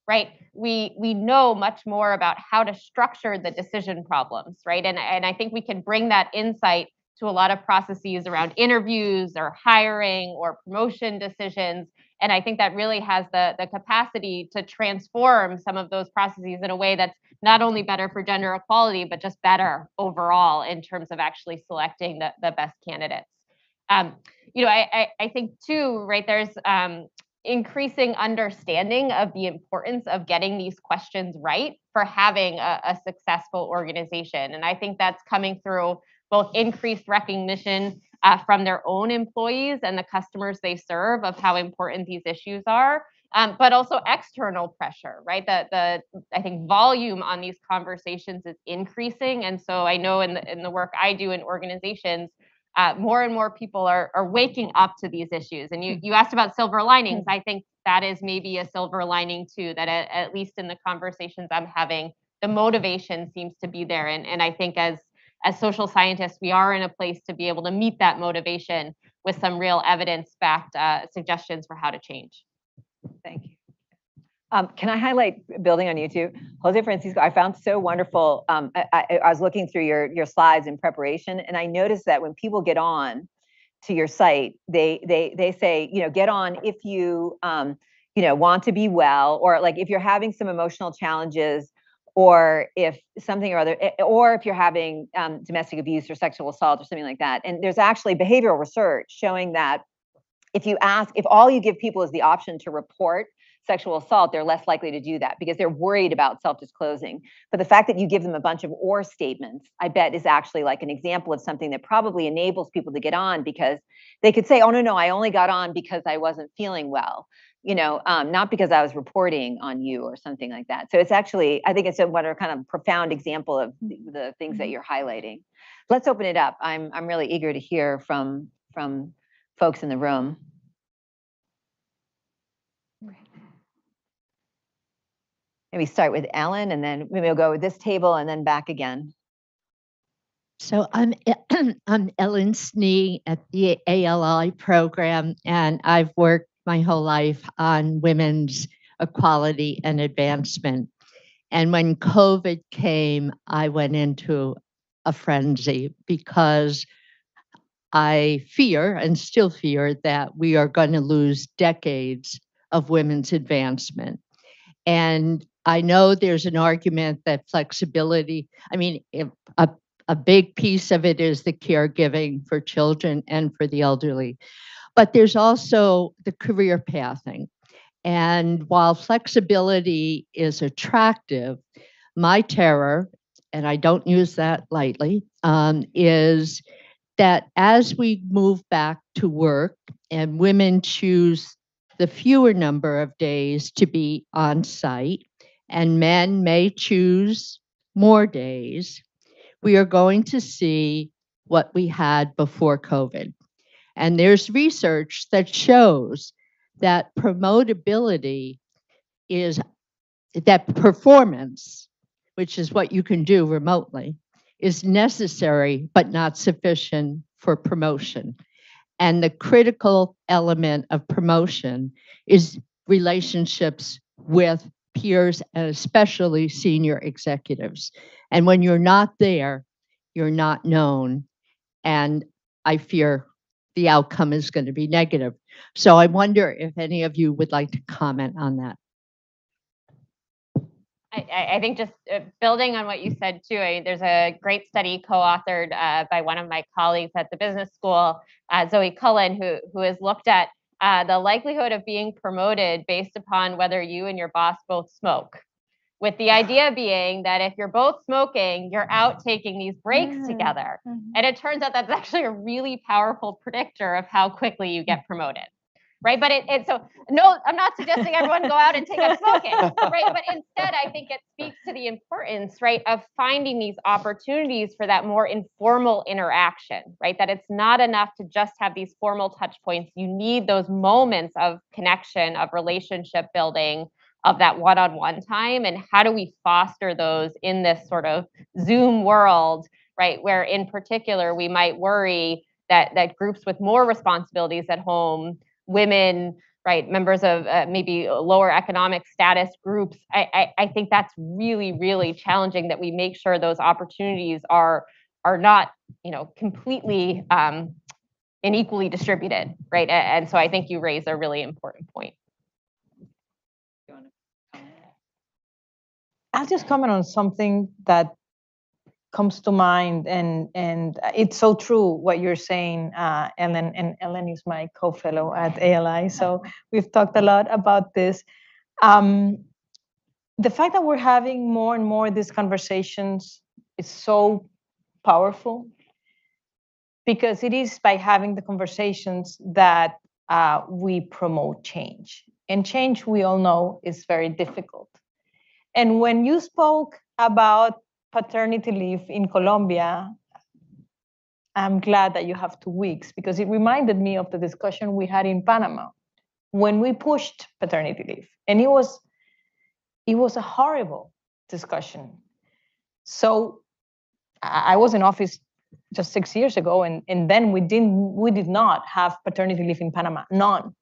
right? We know much more about how to structure the decision problems, right? And I think we can bring that insight to a lot of processes around interviews or hiring or promotion decisions. And I think that really has the capacity to transform some of those processes in a way that's not only better for gender equality, but just better overall in terms of actually selecting the best candidates. I think too, right, there's increasing understanding of the importance of getting these questions right for having a successful organization. And I think that's coming through both increased recognition from their own employees and the customers they serve of how important these issues are, but also external pressure, right? I think volume on these conversations is increasing, and so I know in the work I do in organizations, more and more people are waking up to these issues. And you asked about silver linings. I think that is maybe a silver lining too. That at least in the conversations I'm having, the motivation seems to be there, and I think as social scientists, we are in a place to be able to meet that motivation with some real evidence-backed suggestions for how to change. Thank you. Can I highlight, building on you too, Jose Francisco, I found so wonderful. I was looking through your slides in preparation, and I noticed that when people get on to your site, they say, get on if you, want to be well, or like if you're having some emotional challenges, or if something or other, or if you're having domestic abuse or sexual assault or something like that. And there's actually behavioral research showing that if all you give people is the option to report sexual assault, they're less likely to do that because they're worried about self-disclosing. But the fact that you give them a bunch of or statements, I bet, is actually like an example of something that probably enables people to get on, because they could say, oh, no, I only got on because I wasn't feeling well, not because I was reporting on you or something like that. So it's actually, I think it's a kind of profound example of the things that you're highlighting. Let's open it up. I'm really eager to hear from folks in the room. Maybe start with Ellen, and then maybe we'll go with this table and then back again. So I'm Ellen Snee at the ALI program, and I've worked my whole life on women's equality and advancement. And when COVID came, I went into a frenzy because I fear, and still fear, that we are going to lose decades of women's advancement. And I know there's an argument that flexibility, a big piece of it is the caregiving for children and for the elderly, but there's also the career pathing. And while flexibility is attractive, my terror, and I don't use that lightly, is that as we move back to work and women choose the fewer number of days to be on site, and men may choose more days, we are going to see what we had before COVID. And there's research that shows that promotability is that performance, which is what you can do remotely, is necessary but not sufficient for promotion. And the critical element of promotion is relationships with peers and especially senior executives. And when you're not there, you're not known. And I fear the outcome is going to be negative. So I wonder if any of you would like to comment on that. I think just building on what you said too, there's a great study co-authored by one of my colleagues at the business school, Zoe Cullen, who has looked at the likelihood of being promoted based upon whether you and your boss both smoke. with the idea being that if you're both smoking, you're out taking these breaks together. And it turns out that's actually a really powerful predictor of how quickly you get promoted. Right. But so no, I'm not suggesting everyone go out and take up smoking. Right. But instead, I think it speaks to the importance, right, of finding these opportunities for that more informal interaction, right? That it's not enough to just have these formal touch points. You need those moments of connection, of relationship building, of that one-on-one time. And how do we foster those in this sort of Zoom world, right? Where in particular, we might worry that groups with more responsibilities at home, women, right, members of maybe lower economic status groups, I think that's really, really challenging, that we make sure those opportunities are not, completely unequally distributed, right? And so I think you raise a really important point. I'll just comment on something that comes to mind, and it's so true what you're saying, Ellen, and Ellen is my co-fellow at ALI, so we've talked a lot about this. The fact that we're having more and more these conversations is so powerful, because it is by having the conversations that we promote change. And change, we all know, is very difficult. And when you spoke about paternity leave in Colombia, I'm glad that you have 2 weeks, because it reminded me of the discussion we had in Panama when we pushed paternity leave. And it was a horrible discussion. So I was in office just 6 years ago, and then we did not have paternity leave in Panama, none.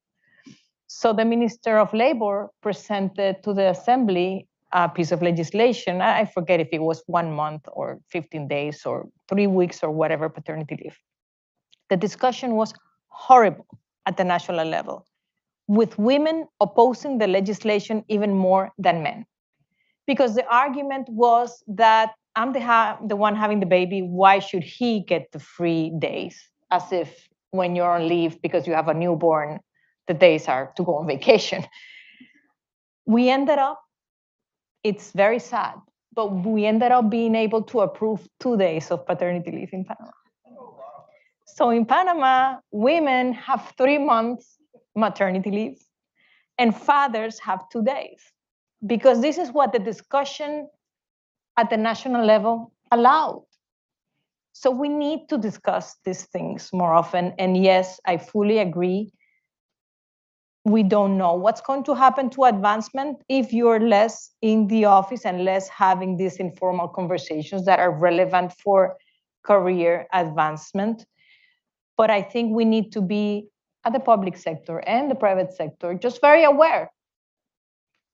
So the Minister of Labor presented to the Assembly a piece of legislation. I forget if it was 1 month or 15 days or 3 weeks or whatever paternity leave. The discussion was horrible at the national level, with women opposing the legislation even more than men. Because the argument was that I'm the one having the baby, why should he get the free days? As if when you're on leave because you have a newborn, the days are to go on vacation. We ended up, it's very sad, but we ended up being able to approve 2 days of paternity leave in Panama. So in Panama, women have 3 months maternity leave, and fathers have 2 days, because this is what the discussion at the national level allowed. So we need to discuss these things more often. And yes, I fully agree. We don't know what's going to happen to advancement if you're less in the office and less having these informal conversations that are relevant for career advancement. But I think we need to be, at the public sector and the private sector, just very aware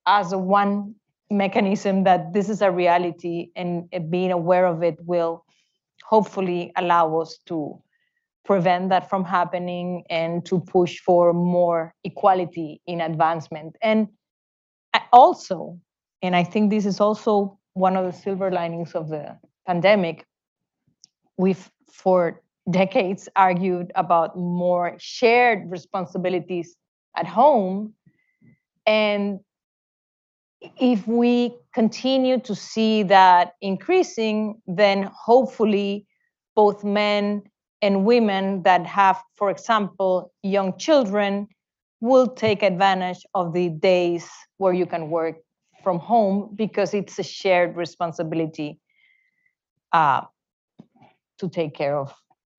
as a one mechanism that this is a reality, and being aware of it will hopefully allow us to prevent that from happening and to push for more equality in advancement. And also, and I think this is also one of the silver linings of the pandemic, we've for decades argued about more shared responsibilities at home. And if we continue to see that increasing, then hopefully both men and women that have, for example, young children will take advantage of the days where you can work from home, because it's a shared responsibility to take care of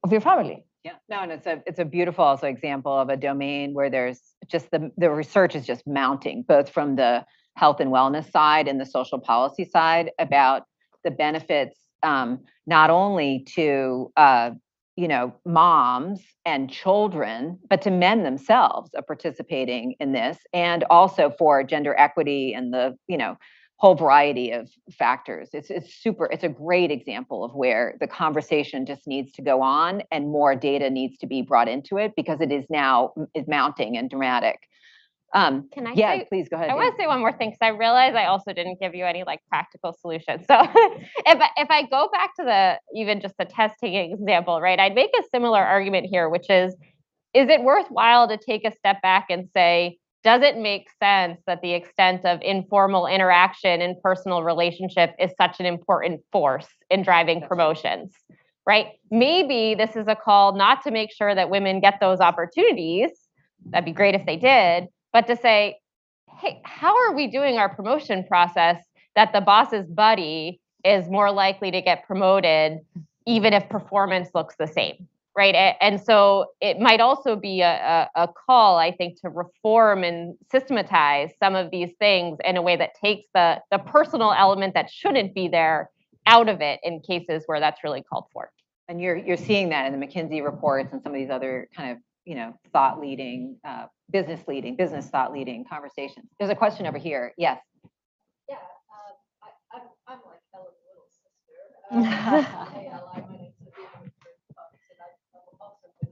your family. Yeah, no, and it's a beautiful also example of a domain where there's just the research is just mounting, both from the health and wellness side and the social policy side, about the benefits not only to moms and children, but to men themselves of participating in this, and also for gender equity and the whole variety of factors. It's a great example of where the conversation just needs to go on and more data needs to be brought into it, because it is mounting and dramatic. Can I say, please go ahead. I want to say one more thing, because I realize I also didn't give you any practical solutions. So if I go back to even just the testing example, right, I'd make a similar argument here, which is it worthwhile to take a step back and say, does it make sense that the extent of informal interaction and personal relationship is such an important force in driving promotions, right? Maybe this is a call not to make sure that women get those opportunities. That'd be great if they did, but to say, hey, how are we doing our promotion process that the boss's buddy is more likely to get promoted even if performance looks the same, right? And so it might also be a call, I think, to reform and systematize some of these things in a way that takes the personal element that shouldn't be there out of it in cases where that's really called for. And you're seeing that in the McKinsey reports and some of these other kind of, thought leading, business thought leading conversations. There's a question over here. Yes. Yeah, I'm like Helen's little sister. Hey, my name's Isabel, and I've also been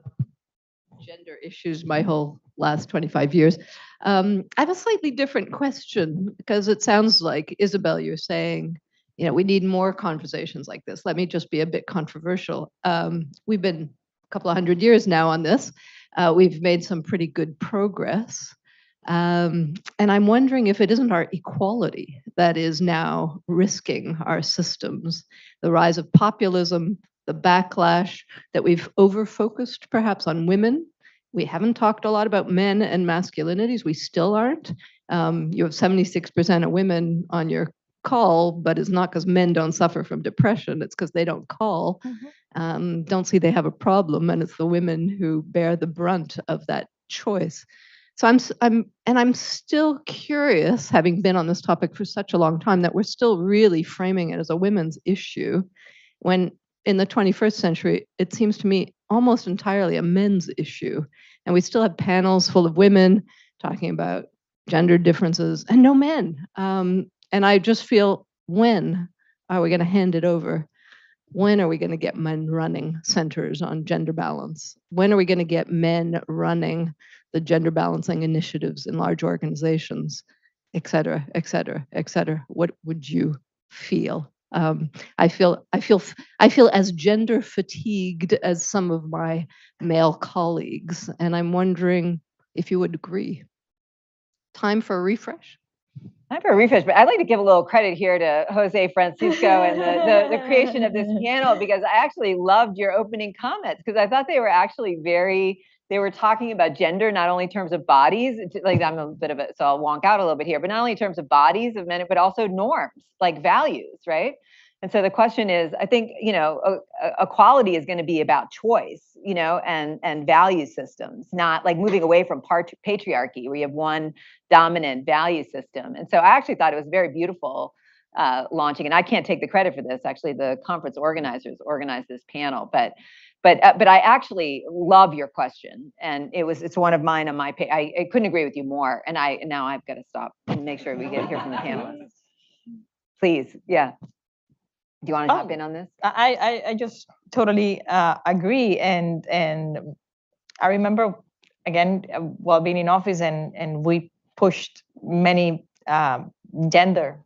on gender issues my whole last 25 years. I have a slightly different question because it sounds like, Isabel, you're saying, we need more conversations like this. Let me just be a bit controversial. We've been a couple of 100 years now on this. We've made some pretty good progress. And I'm wondering if it isn't our equality that is now risking our systems, the rise of populism, the backlash, that we've over-focused perhaps on women. We haven't talked a lot about men and masculinities. We still aren't. You have 76% of women on your call, but it's not because men don't suffer from depression. It's because they don't call, don't see they have a problem, and it's the women who bear the brunt of that choice. So I'm still curious, having been on this topic for such a long time, that we're still really framing it as a women's issue, when in the 21st century, it seems to me almost entirely a men's issue. And we still have panels full of women talking about gender differences and no men. And I just feel, when are we going to hand it over? When are we going to get men running centers on gender balance? When are we going to get men running the gender balancing initiatives in large organizations, et cetera, et cetera, et cetera? What would you feel? I feel as gender fatigued as some of my male colleagues, and I'm wondering if you would agree. Time for a refresh? Time for a refresh, but I'd like to give a little credit here to José Francisco and the creation of this panel, because I actually loved your opening comments, because I thought they were actually they were talking about gender, not only in terms of bodies, like I'm a bit of so I'll wonk out a little bit here, but not only in terms of bodies of men, but also norms, like values, right? And so the question is, I think, equality is going to be about choice, and value systems, not like moving away from patriarchy, where you have one dominant value system. And so I actually thought it was very beautiful launching, and I can't take the credit for this. Actually, the conference organizers organized this panel, but I actually love your question, and it's one of mine on my page. I couldn't agree with you more, and now I've got to stop and make sure we get hear from the panelists. Please, yeah. Do you want to hop in on this? I just totally agree, and I remember, again, while being in office, and we pushed many gender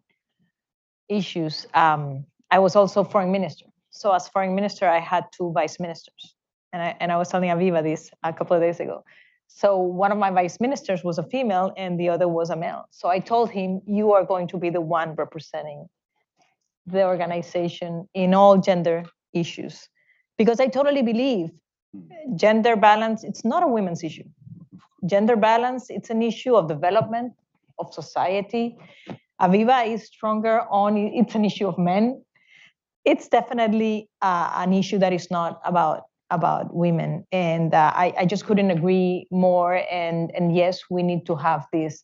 issues. I was also foreign minister. So as foreign minister, I had 2 vice ministers, and I was telling Aviva this a couple of days ago. So one of my vice ministers was a female, and the other was a male. So I told him, you are going to be the one representing the organization in all gender issues, because I totally believe gender balance, it's not a women's issue. Gender balance, it's an issue of development, of society. Aviva is stronger on, it's an issue of men. It's definitely an issue that is not about women. And I just couldn't agree more. And yes, we need to have this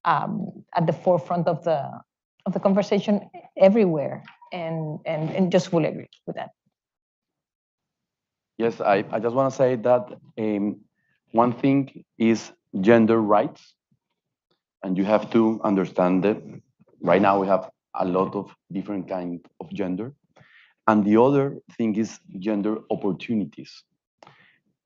at the forefront of the conversation everywhere, and just fully agree with that. Yes, I just want to say that one thing is gender rights, and you have to understand that right now we have a lot of different kinds of gender, and the other thing is gender opportunities.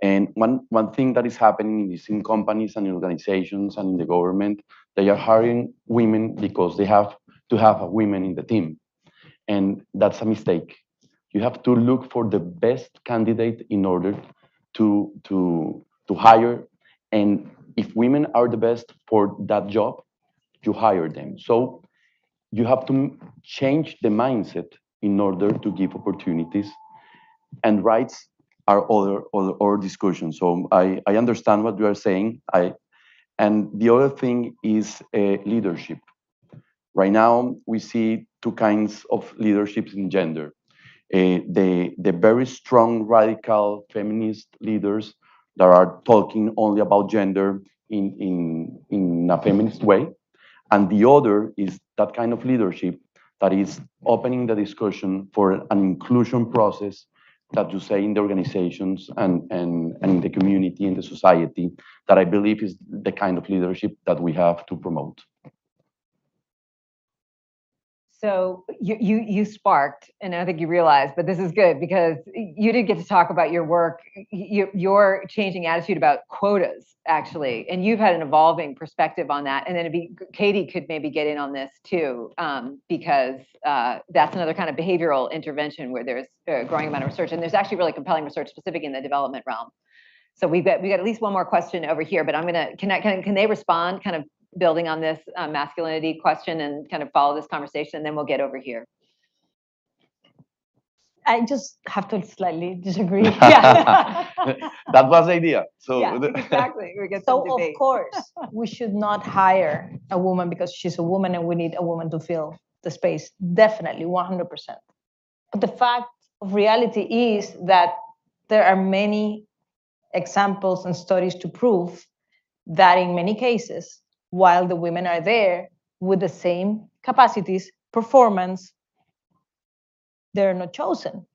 And one thing that is happening is in companies and in organizations and in the government, they are hiring women because they have to have a women in the team. And that's a mistake. You have to look for the best candidate in order to hire. And if women are the best for that job, you hire them. So you have to change the mindset in order to give opportunities, and rights are other discussions. So I understand what you are saying. And the other thing is leadership. Right now, we see two kinds of leaderships in gender. The very strong, radical feminist leaders that are talking only about gender in a feminist way. And the other is that kind of leadership that is opening the discussion for an inclusion process that you say in the organizations and in the community, in the society, that I believe is the kind of leadership that we have to promote. So you sparked, and I think you realized, but this is good because you did get to talk about your work, your changing attitude about quotas, actually, and you've had an evolving perspective on that. And then Katie could maybe get in on this too, because that's another kind of behavioral intervention where there's a growing amount of research, and there's actually really compelling research specific in the development realm. So we got at least one more question over here, but I'm gonna can they respond, kind of building on this masculinity question and kind of follow this conversation, and then we'll get over here. I just have to slightly disagree. Yeah. That was the idea. So yeah, exactly. We get so of course, we should not hire a woman because she's a woman and we need a woman to fill the space. Definitely, 100%. But the fact of reality is that there are many examples and studies to prove that in many cases, while the women are there with the same capacities, performance, they're not chosen.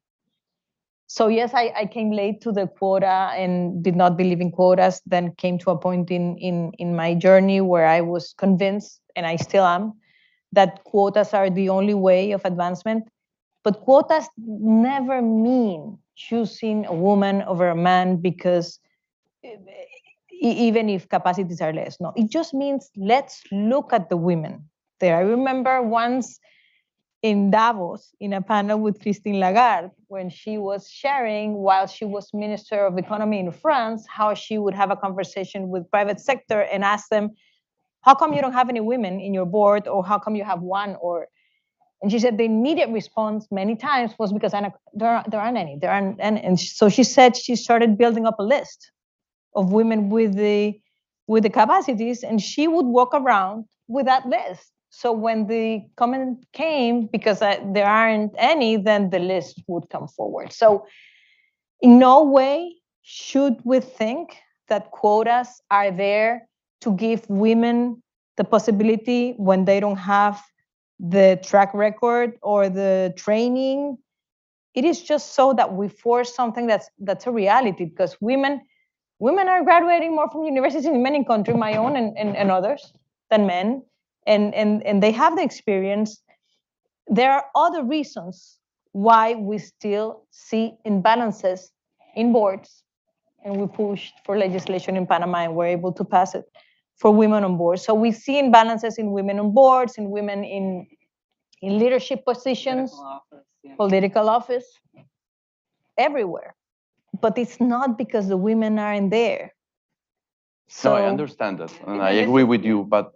So yes, I came late to the quota and did not believe in quotas, then came to a point in my journey where I was convinced, and I still am, that quotas are the only way of advancement. But quotas never mean choosing a woman over a man because even if capacities are less. No, it just means let's look at the women there. I remember once in Davos, in a panel with Christine Lagarde, when she was sharing, while she was Minister of Economy in France, how she would have a conversation with private sector and ask them, how come you don't have any women in your board, or how come you have one? And she said the immediate response many times was because there aren't any. And so she said she started building up a list of women with the capacities, and she would walk around with that list. So when the comment came, because there aren't any, then the list would come forward. So in no way should we think that quotas are there to give women the possibility when they don't have the track record or the training. It is just so that we force something that's a reality, because women are graduating more from universities in many countries, my own and others, than men. And they have the experience. There are other reasons why we still see imbalances in boards, and we pushed for legislation in Panama and were able to pass it for women on boards. So we see imbalances in women on boards, in women in leadership positions, political office, everywhere. But it's not because the women aren't there. So, no, I understand that, and I agree with you, but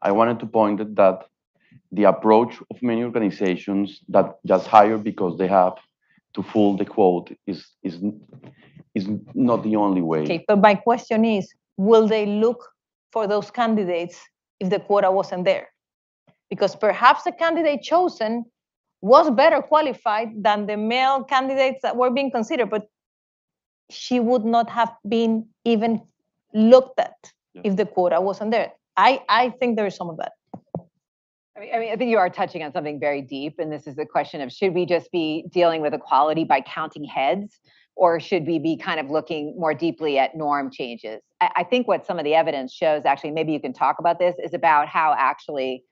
I wanted to point out that the approach of many organizations that just hire because they have to fill the quote is not the only way. Okay, but my question is, will they look for those candidates if the quota wasn't there? Because perhaps the candidate chosen was better qualified than the male candidates that were being considered, but she would not have been even looked at if the quota wasn't there. I think there is some of that. I think you are touching on something very deep, and this is the question of, should we just be dealing with equality by counting heads, or should we be kind of looking more deeply at norm changes? I think what some of the evidence shows, actually, maybe you can talk about this, is about how actually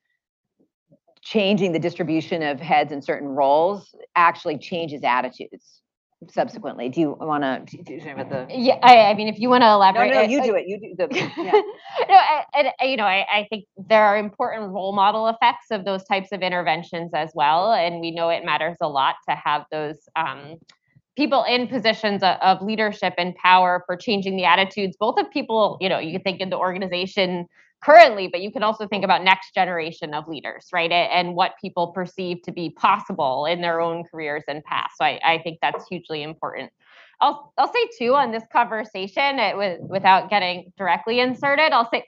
changing the distribution of heads in certain roles actually changes attitudes subsequently. Do you want to do something about the? Yeah, I mean, if you want to elaborate. No, you do it. You do the. Yeah. No, I think there are important role model effects of those types of interventions as well, and we know it matters a lot to have those people in positions of leadership and power for changing the attitudes, both of people, you can think in the organization currently, but you can also think about next generation of leaders, right? And what people perceive to be possible in their own careers and paths. So I think that's hugely important. I'll say too on this conversation, without getting directly inserted, I'll say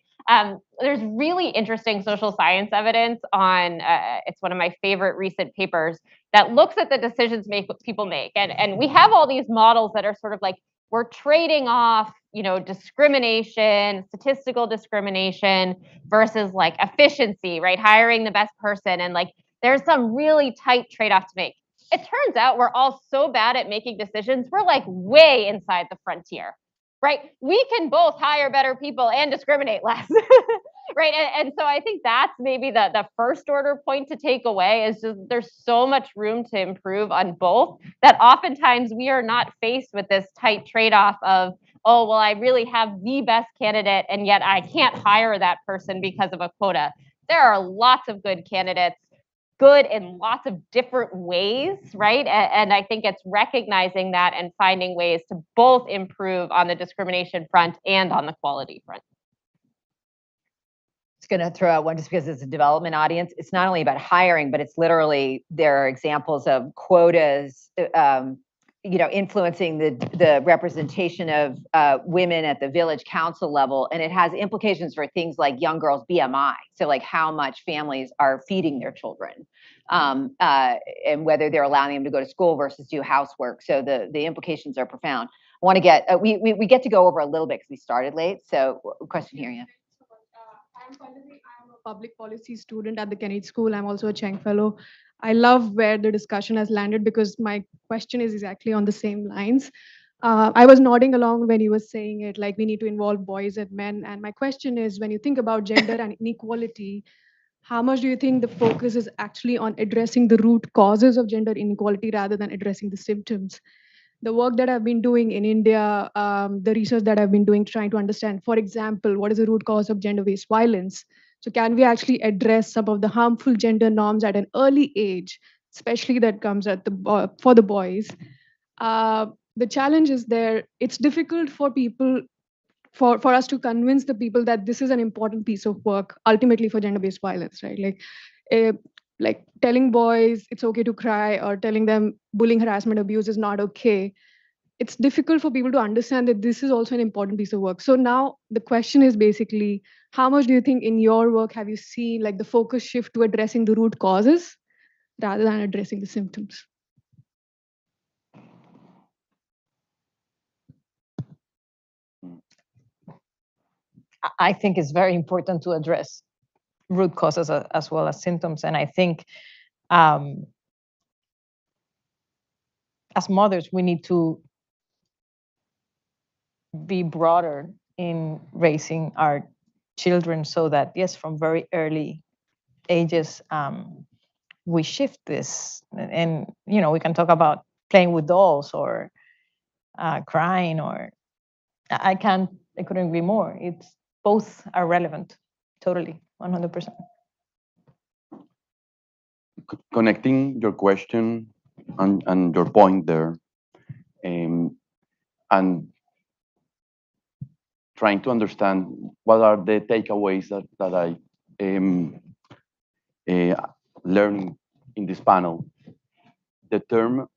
there's really interesting social science evidence on, it's one of my favorite recent papers that looks at the decisions people make. And we have all these models that are sort of like, we're trading off, discrimination, statistical discrimination versus like efficiency, right? Hiring the best person. And like, there's some really tight trade-off to make. It turns out we're all so bad at making decisions. We're like way inside the frontier, right? We can both hire better people and discriminate less, right? And so I think that's maybe the first order point to take away is just there's so much room to improve on both that oftentimes we are not faced with this tight trade-off of, oh, well, I really have the best candidate and yet I can't hire that person because of a quota. There are lots of good candidates, good in lots of different ways, right? And I think it's recognizing that and finding ways to both improve on the discrimination front and on the quality front. Just going to throw out one just because it's a development audience. It's not only about hiring, but it's literally, there are examples of quotas, influencing the representation of women at the village council level, and it has implications for things like young girls' BMI. So like how much families are feeding their children, and whether they're allowing them to go to school versus do housework. So the implications are profound. I want to get we get to go over a little bit because we started late. So question here, yeah. I'm a public policy student at the Kennedy School. I'm also a Cheng Fellow. I love where the discussion has landed because my question is exactly on the same lines. I was nodding along when you were saying it, like we need to involve boys and men. And my question is, when you think about gender and inequality, how much do you think the focus is actually on addressing the root causes of gender inequality rather than addressing the symptoms? The work that I've been doing in India, the research that I've been doing, trying to understand, for example, what is the root cause of gender-based violence? So can we actually address some of the harmful gender norms at an early age, especially that comes at for the boys? The challenge is there. It's difficult for people, for us to convince the people that this is an important piece of work, ultimately for gender-based violence, right? Like telling boys it's okay to cry or telling them bullying, harassment, abuse is not okay. It's difficult for people to understand that this is also an important piece of work. So now the question is basically, how much do you think in your work have you seen like the focus shift to addressing the root causes rather than addressing the symptoms? I think it's very important to address root causes as well as symptoms. And I think as mothers, we need to be broader in raising our children so that, yes, from very early ages, we shift this. And, we can talk about playing with dolls or crying, or I couldn't agree more. Both are relevant, totally, 100%. Connecting your question and your point there, and trying to understand what are the takeaways that I am learning in this panel. The term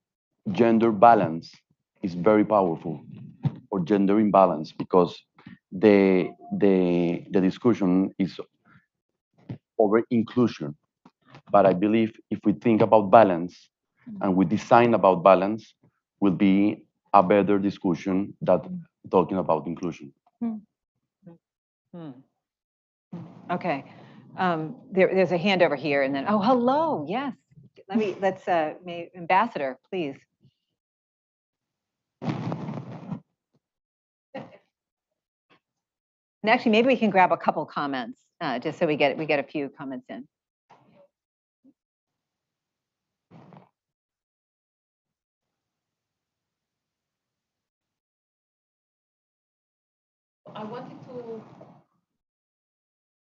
gender balance is very powerful, or gender imbalance, because the discussion is over inclusion. But I believe if we think about balance and we design about balance, will be a better discussion than talking about inclusion. Okay. There's a hand over here, and then, oh, hello, yes. Let's Ambassador, please. And actually, maybe we can grab a couple comments, just so we get a few comments in. I wanted to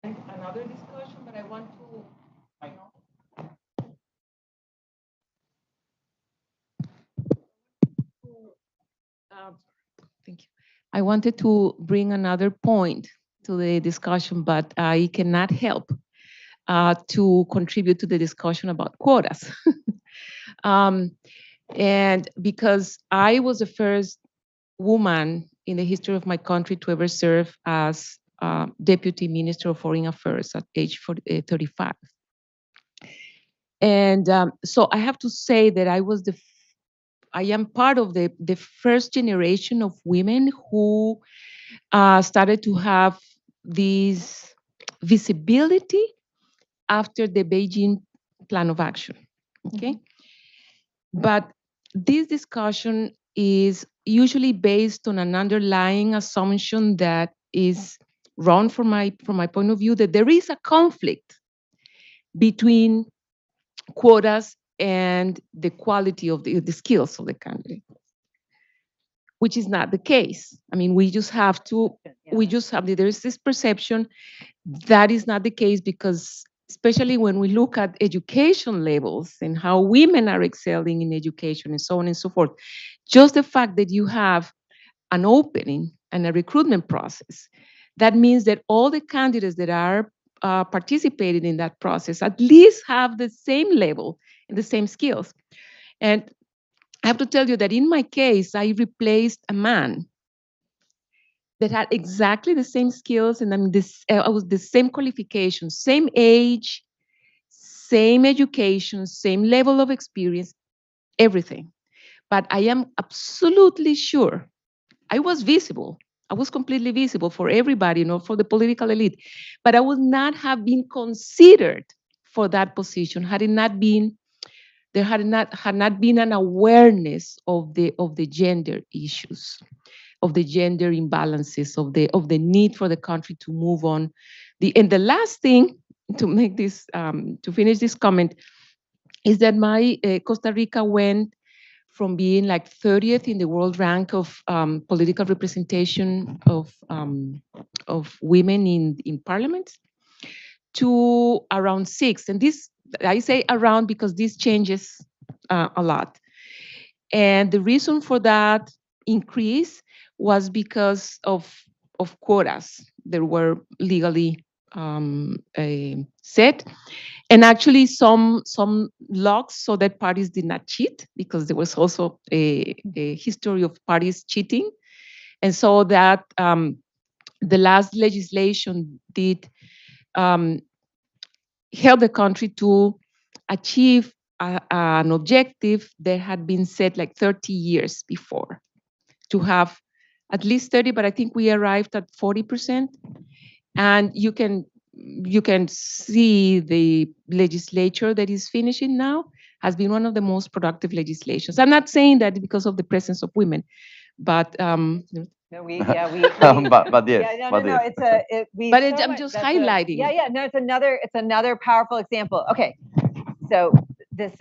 another discussion, but I want to, Thank you. I wanted to bring another point to the discussion, but I cannot help to contribute to the discussion about quotas. And because I was the first woman in the history of my country to ever serve as Deputy Minister of Foreign Affairs at age 35. And so I have to say that I am part of the first generation of women who started to have this visibility after the Beijing Plan of Action. Okay, but this discussion is usually based on an underlying assumption that is wrong from my point of view, that there is a conflict between quotas and the quality of the skills of the candidate, which is not the case. I mean, we just have to, there is this perception that is not the case, because especially when we look at education levels and how women are excelling in education and so on and so forth, just the fact that you have an opening and a recruitment process, that means that all the candidates that are participating in that process at least have the same level and the same skills. And I have to tell you that in my case, I replaced a man that had exactly the same skills, and I was the same qualifications, same age, same education, same level of experience, everything. But I am absolutely sure I was visible. I was completely visible for everybody, for the political elite. But I would not have been considered for that position had it not been there had not been an awareness of the gender issues, of the gender imbalances, of the need for the country to move on. And the last thing to make this to finish this comment is that my Costa Rica went from being like 30th in the world rank of political representation of women in parliament to around 6th. And this, I say around because this changes a lot. And the reason for that increase was because of quotas that were legally set, and actually some locks so that parties did not cheat, because there was also a history of parties cheating, and so that the last legislation did help the country to achieve an objective that had been set like 30 years before, to have at least 30, but I think we arrived at 40%. And you can see the legislature that is finishing now has been one of the most productive legislations. I'm not saying that because of the presence of women, but No, but yes, yeah, but yes. I'm just highlighting. No, it's another powerful example. Okay, so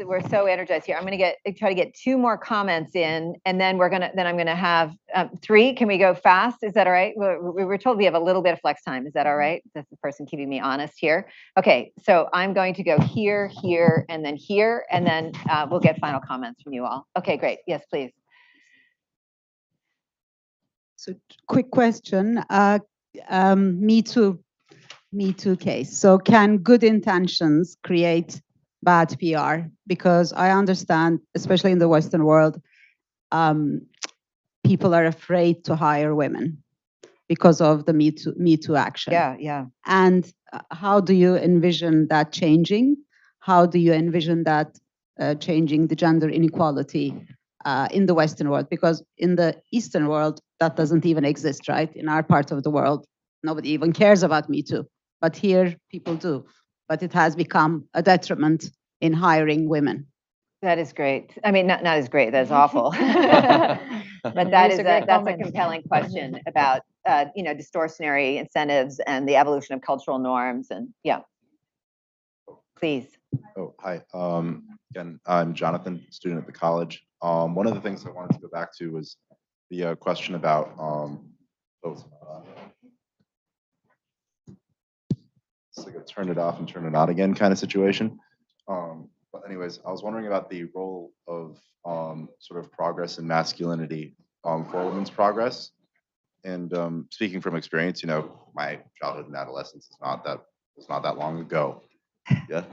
we're so energized here. I'm gonna try to get 2 more comments in, and then I'm gonna have 3. Can we go fast? Is that all right? We were told we have a little bit of flex time. Is that all right? That's the person keeping me honest here. Okay, so I'm going to go here, and then here, and then we'll get final comments from you all. Okay, great. Yes, please. So quick question, Me Too case. So can good intentions create bad PR? Because I understand, especially in the Western world, people are afraid to hire women because of the Me Too action. Yeah. And how do you envision that changing? How do you envision that changing the gender inequality in the Western world? Because in the Eastern world, that doesn't even exist, right? In our part of the world, nobody even cares about Me Too. But here, people do. But it has become a detriment in hiring women. That is great. I mean, not as great. That's awful. But that's a compelling question about distortionary incentives and the evolution of cultural norms. And yeah, please. Oh, hi. Again, I'm Jonathan, student at the college. One of the things I wanted to go back to was the question about it's like a turn it off and turn it on again kind of situation. But anyways, I was wondering about the role of sort of progress and masculinity for women's progress. And speaking from experience, my childhood and adolescence is not that long ago. Yeah.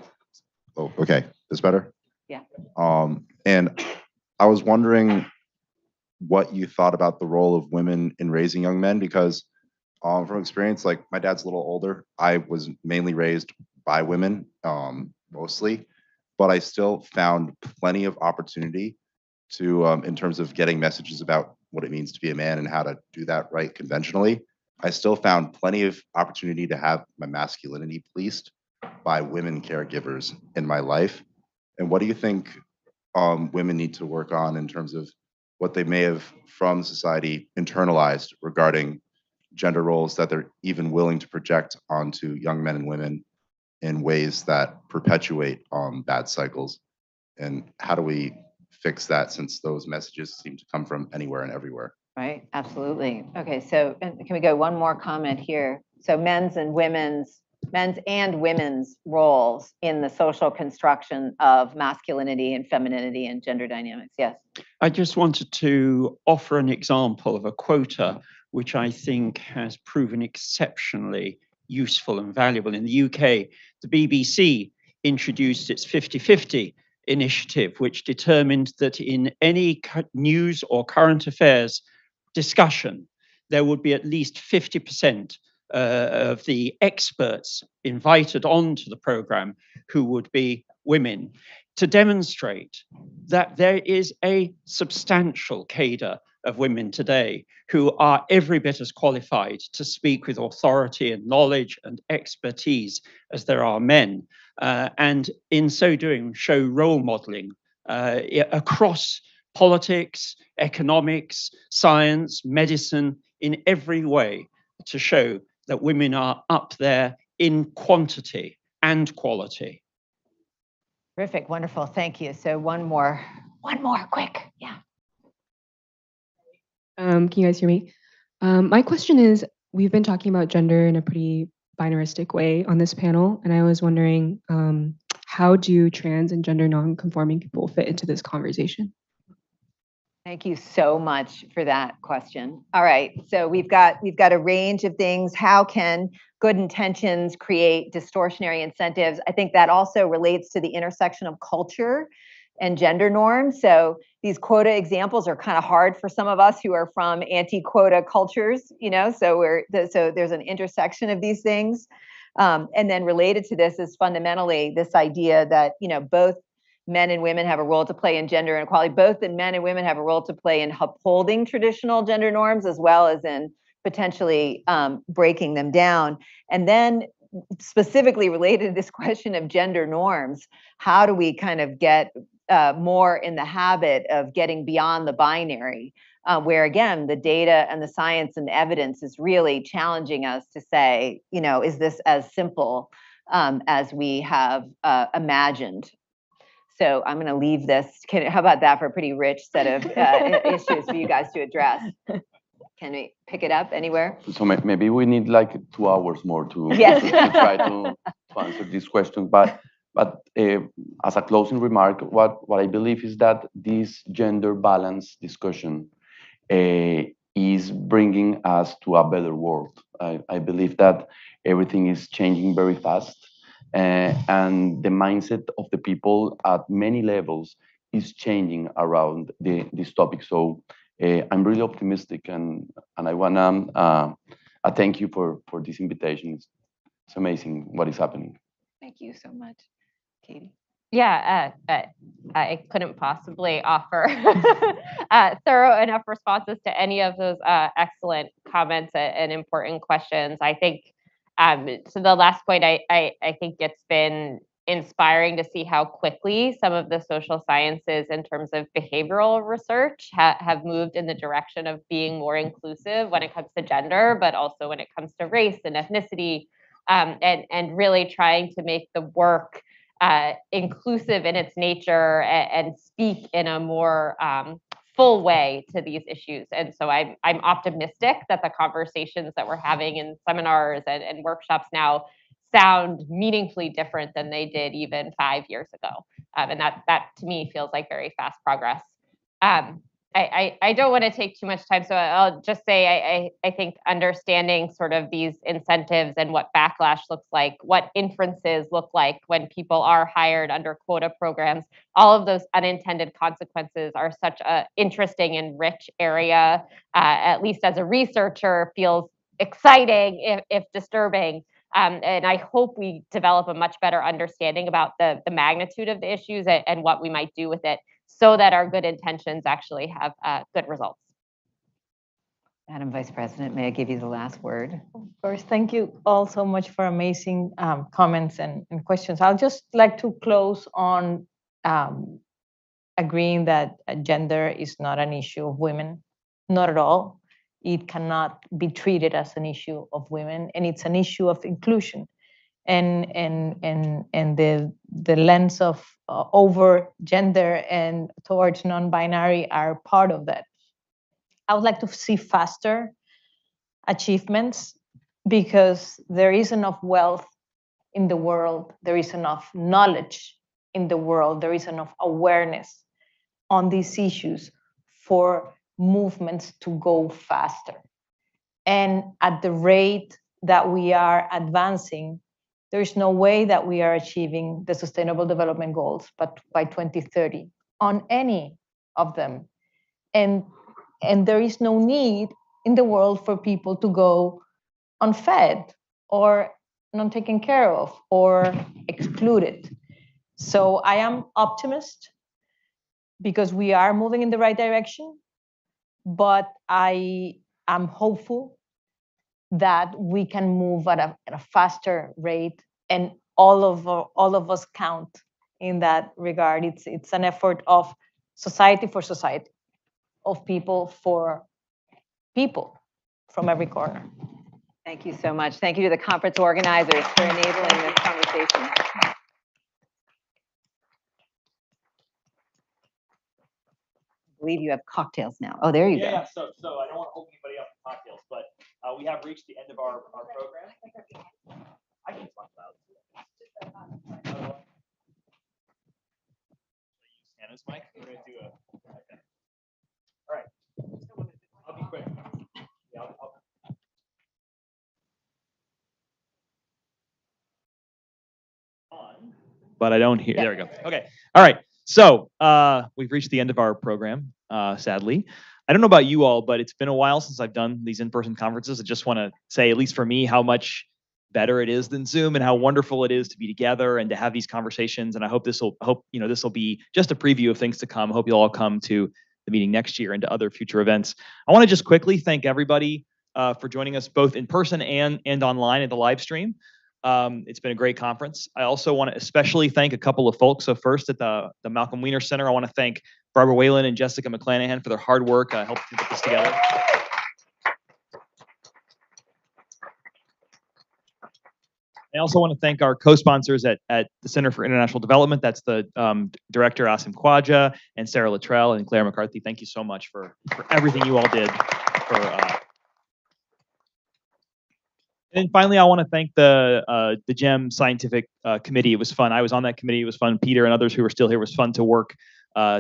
Oh, okay. This better? Yeah. And I was wondering what you thought about the role of women in raising young men, because from experience, like my dad's a little older. I was mainly raised by women, mostly, but I still found plenty of opportunity to, in terms of getting messages about what it means to be a man and how to do that right conventionally. I still found plenty of opportunity to have my masculinity policed by women caregivers in my life. And what do you think women need to work on in terms of what they may have from society internalized regarding gender roles that they're even willing to project onto young men and women in ways that perpetuate bad cycles? And how do we fix that, since those messages seem to come from anywhere and everywhere? Right, absolutely. Okay, so can we go one more comment here? So men's and women's roles in the social construction of masculinity and femininity and gender dynamics. Yes. I just wanted to offer an example of a quota which I think has proven exceptionally useful and valuable. In the UK, the BBC introduced its 50-50 initiative, which determined that in any news or current affairs discussion, there would be at least 50% of the experts invited onto the program who would be women, to demonstrate that there is a substantial cadre of women today who are every bit as qualified to speak with authority and knowledge and expertise as there are men, and in so doing show role modeling across politics, economics, science, medicine, in every way, to show that women are up there in quantity and quality. Terrific, wonderful, thank you. So one more, quick, yeah. Can you guys hear me? My question is, we've been talking about gender in a pretty binaristic way on this panel, and I was wondering, how do trans and gender non-conforming people fit into this conversation? Thank you so much for that question. All right, so we've got a range of things. How can good intentions create distortionary incentives? I think that also relates to the intersection of culture and gender norms. So these quota examples are kind of hard for some of us who are from anti-quota cultures, so there's an intersection of these things. And then related to this is fundamentally this idea that, both men and women have a role to play in gender inequality. Both the men and women have a role to play in upholding traditional gender norms, as well as in potentially breaking them down. And then specifically related to this question of gender norms, how do we kind of get more in the habit of getting beyond the binary, where again, the data and the science and evidence is really challenging us to say, is this as simple as we have imagined? So I'm going to leave this. How about that for a pretty rich set of issues for you guys to address? Can we pick it up anywhere? So maybe we need like 2 hours more to, yes. to try to answer this question. But as a closing remark, what I believe is that this gender balance discussion is bringing us to a better world. I believe that everything is changing very fast. And the mindset of the people at many levels is changing around this topic. So I'm really optimistic, and I wanna thank you for this invitation. It's amazing what is happening. Thank you so much, Katie. Yeah, I couldn't possibly offer thorough enough responses to any of those excellent comments and important questions. I think, so the last point, I think it's been inspiring to see how quickly some of the social sciences in terms of behavioral research have moved in the direction of being more inclusive when it comes to gender, but also when it comes to race and ethnicity, and really trying to make the work inclusive in its nature and speak in a more full way to these issues. And so I'm optimistic that the conversations that we're having in seminars and workshops now sound meaningfully different than they did even 5 years ago. And that to me feels like very fast progress. I don't want to take too much time, so I'll just say I think understanding sort of these incentives and what backlash looks like, what inferences look like when people are hired under quota programs, all of those unintended consequences are such an interesting and rich area, at least as a researcher, feels exciting if disturbing. And I hope we develop a much better understanding about the magnitude of the issues and what we might do with it, so that our good intentions actually have good results. Madam Vice President, may I give you the last word? Of course, thank you all so much for amazing comments and questions. I'll just like to close on agreeing that gender is not an issue of women, not at all. It cannot be treated as an issue of women, and it's an issue of inclusion. And the lens of over gender and towards non-binary are part of that. I would like to see faster achievements because there is enough wealth in the world, there is enough knowledge in the world, there is enough awareness on these issues for movements to go faster. And at the rate that we are advancing, there is no way that we are achieving the Sustainable Development Goals, but by 2030 on any of them. And there is no need in the world for people to go unfed or not taken care of or excluded. So I am optimist because we are moving in the right direction, but I am hopeful that we can move at a faster rate, and all of us count in that regard. It's an effort of society for society, of people for people from every corner. Thank you so much. Thank you to the conference organizers for enabling this conversation. I believe you have cocktails now. Oh, there you go. Yeah, so I don't want to hold anybody up for cocktails, but we have reached the end of our program. I can talk about it. Use Hannah's mic. We're going to do a. Okay. All right. I'll be quick. Yeah, but I don't hear. There we go. Okay. All right. So we've reached the end of our program, sadly. I don't know about you all, but it's been a while since I've done these in-person conferences. I just want to say, at least for me, how much better it is than Zoom and how wonderful it is to be together and to have these conversations. And I hope this will be just a preview of things to come. I hope you'll all come to the meeting next year and to other future events. I want to just quickly thank everybody for joining us both in person and online at the live stream. It's been a great conference. I also want to especially thank a couple of folks. So first at the Malcolm Wiener Center, I want to thank Barbara Whalen and Jessica McClanahan for their hard work helping to put this together. I also want to thank our co-sponsors at the Center for International Development. That's the director, Asim Khwaja, and Sarah Luttrell and Claire McCarthy. Thank you so much for everything you all did. And finally, I want to thank the GEM Scientific Committee. It was fun. I was on that committee. It was fun. Peter and others who were still here, it was fun to work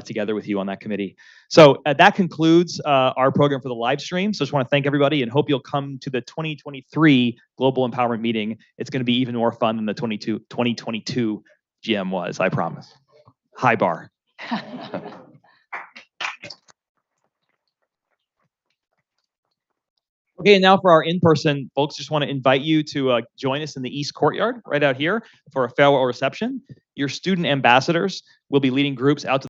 together with you on that committee. So that concludes our program for the live stream. So I just want to thank everybody and hope you'll come to the 2023 Global Empowerment Meeting. It's going to be even more fun than the 2022 GM was, I promise. High bar. Okay, and now for our in-person folks, just want to invite you to join us in the East Courtyard right out here for a farewell reception. Your student ambassadors will be leading groups out to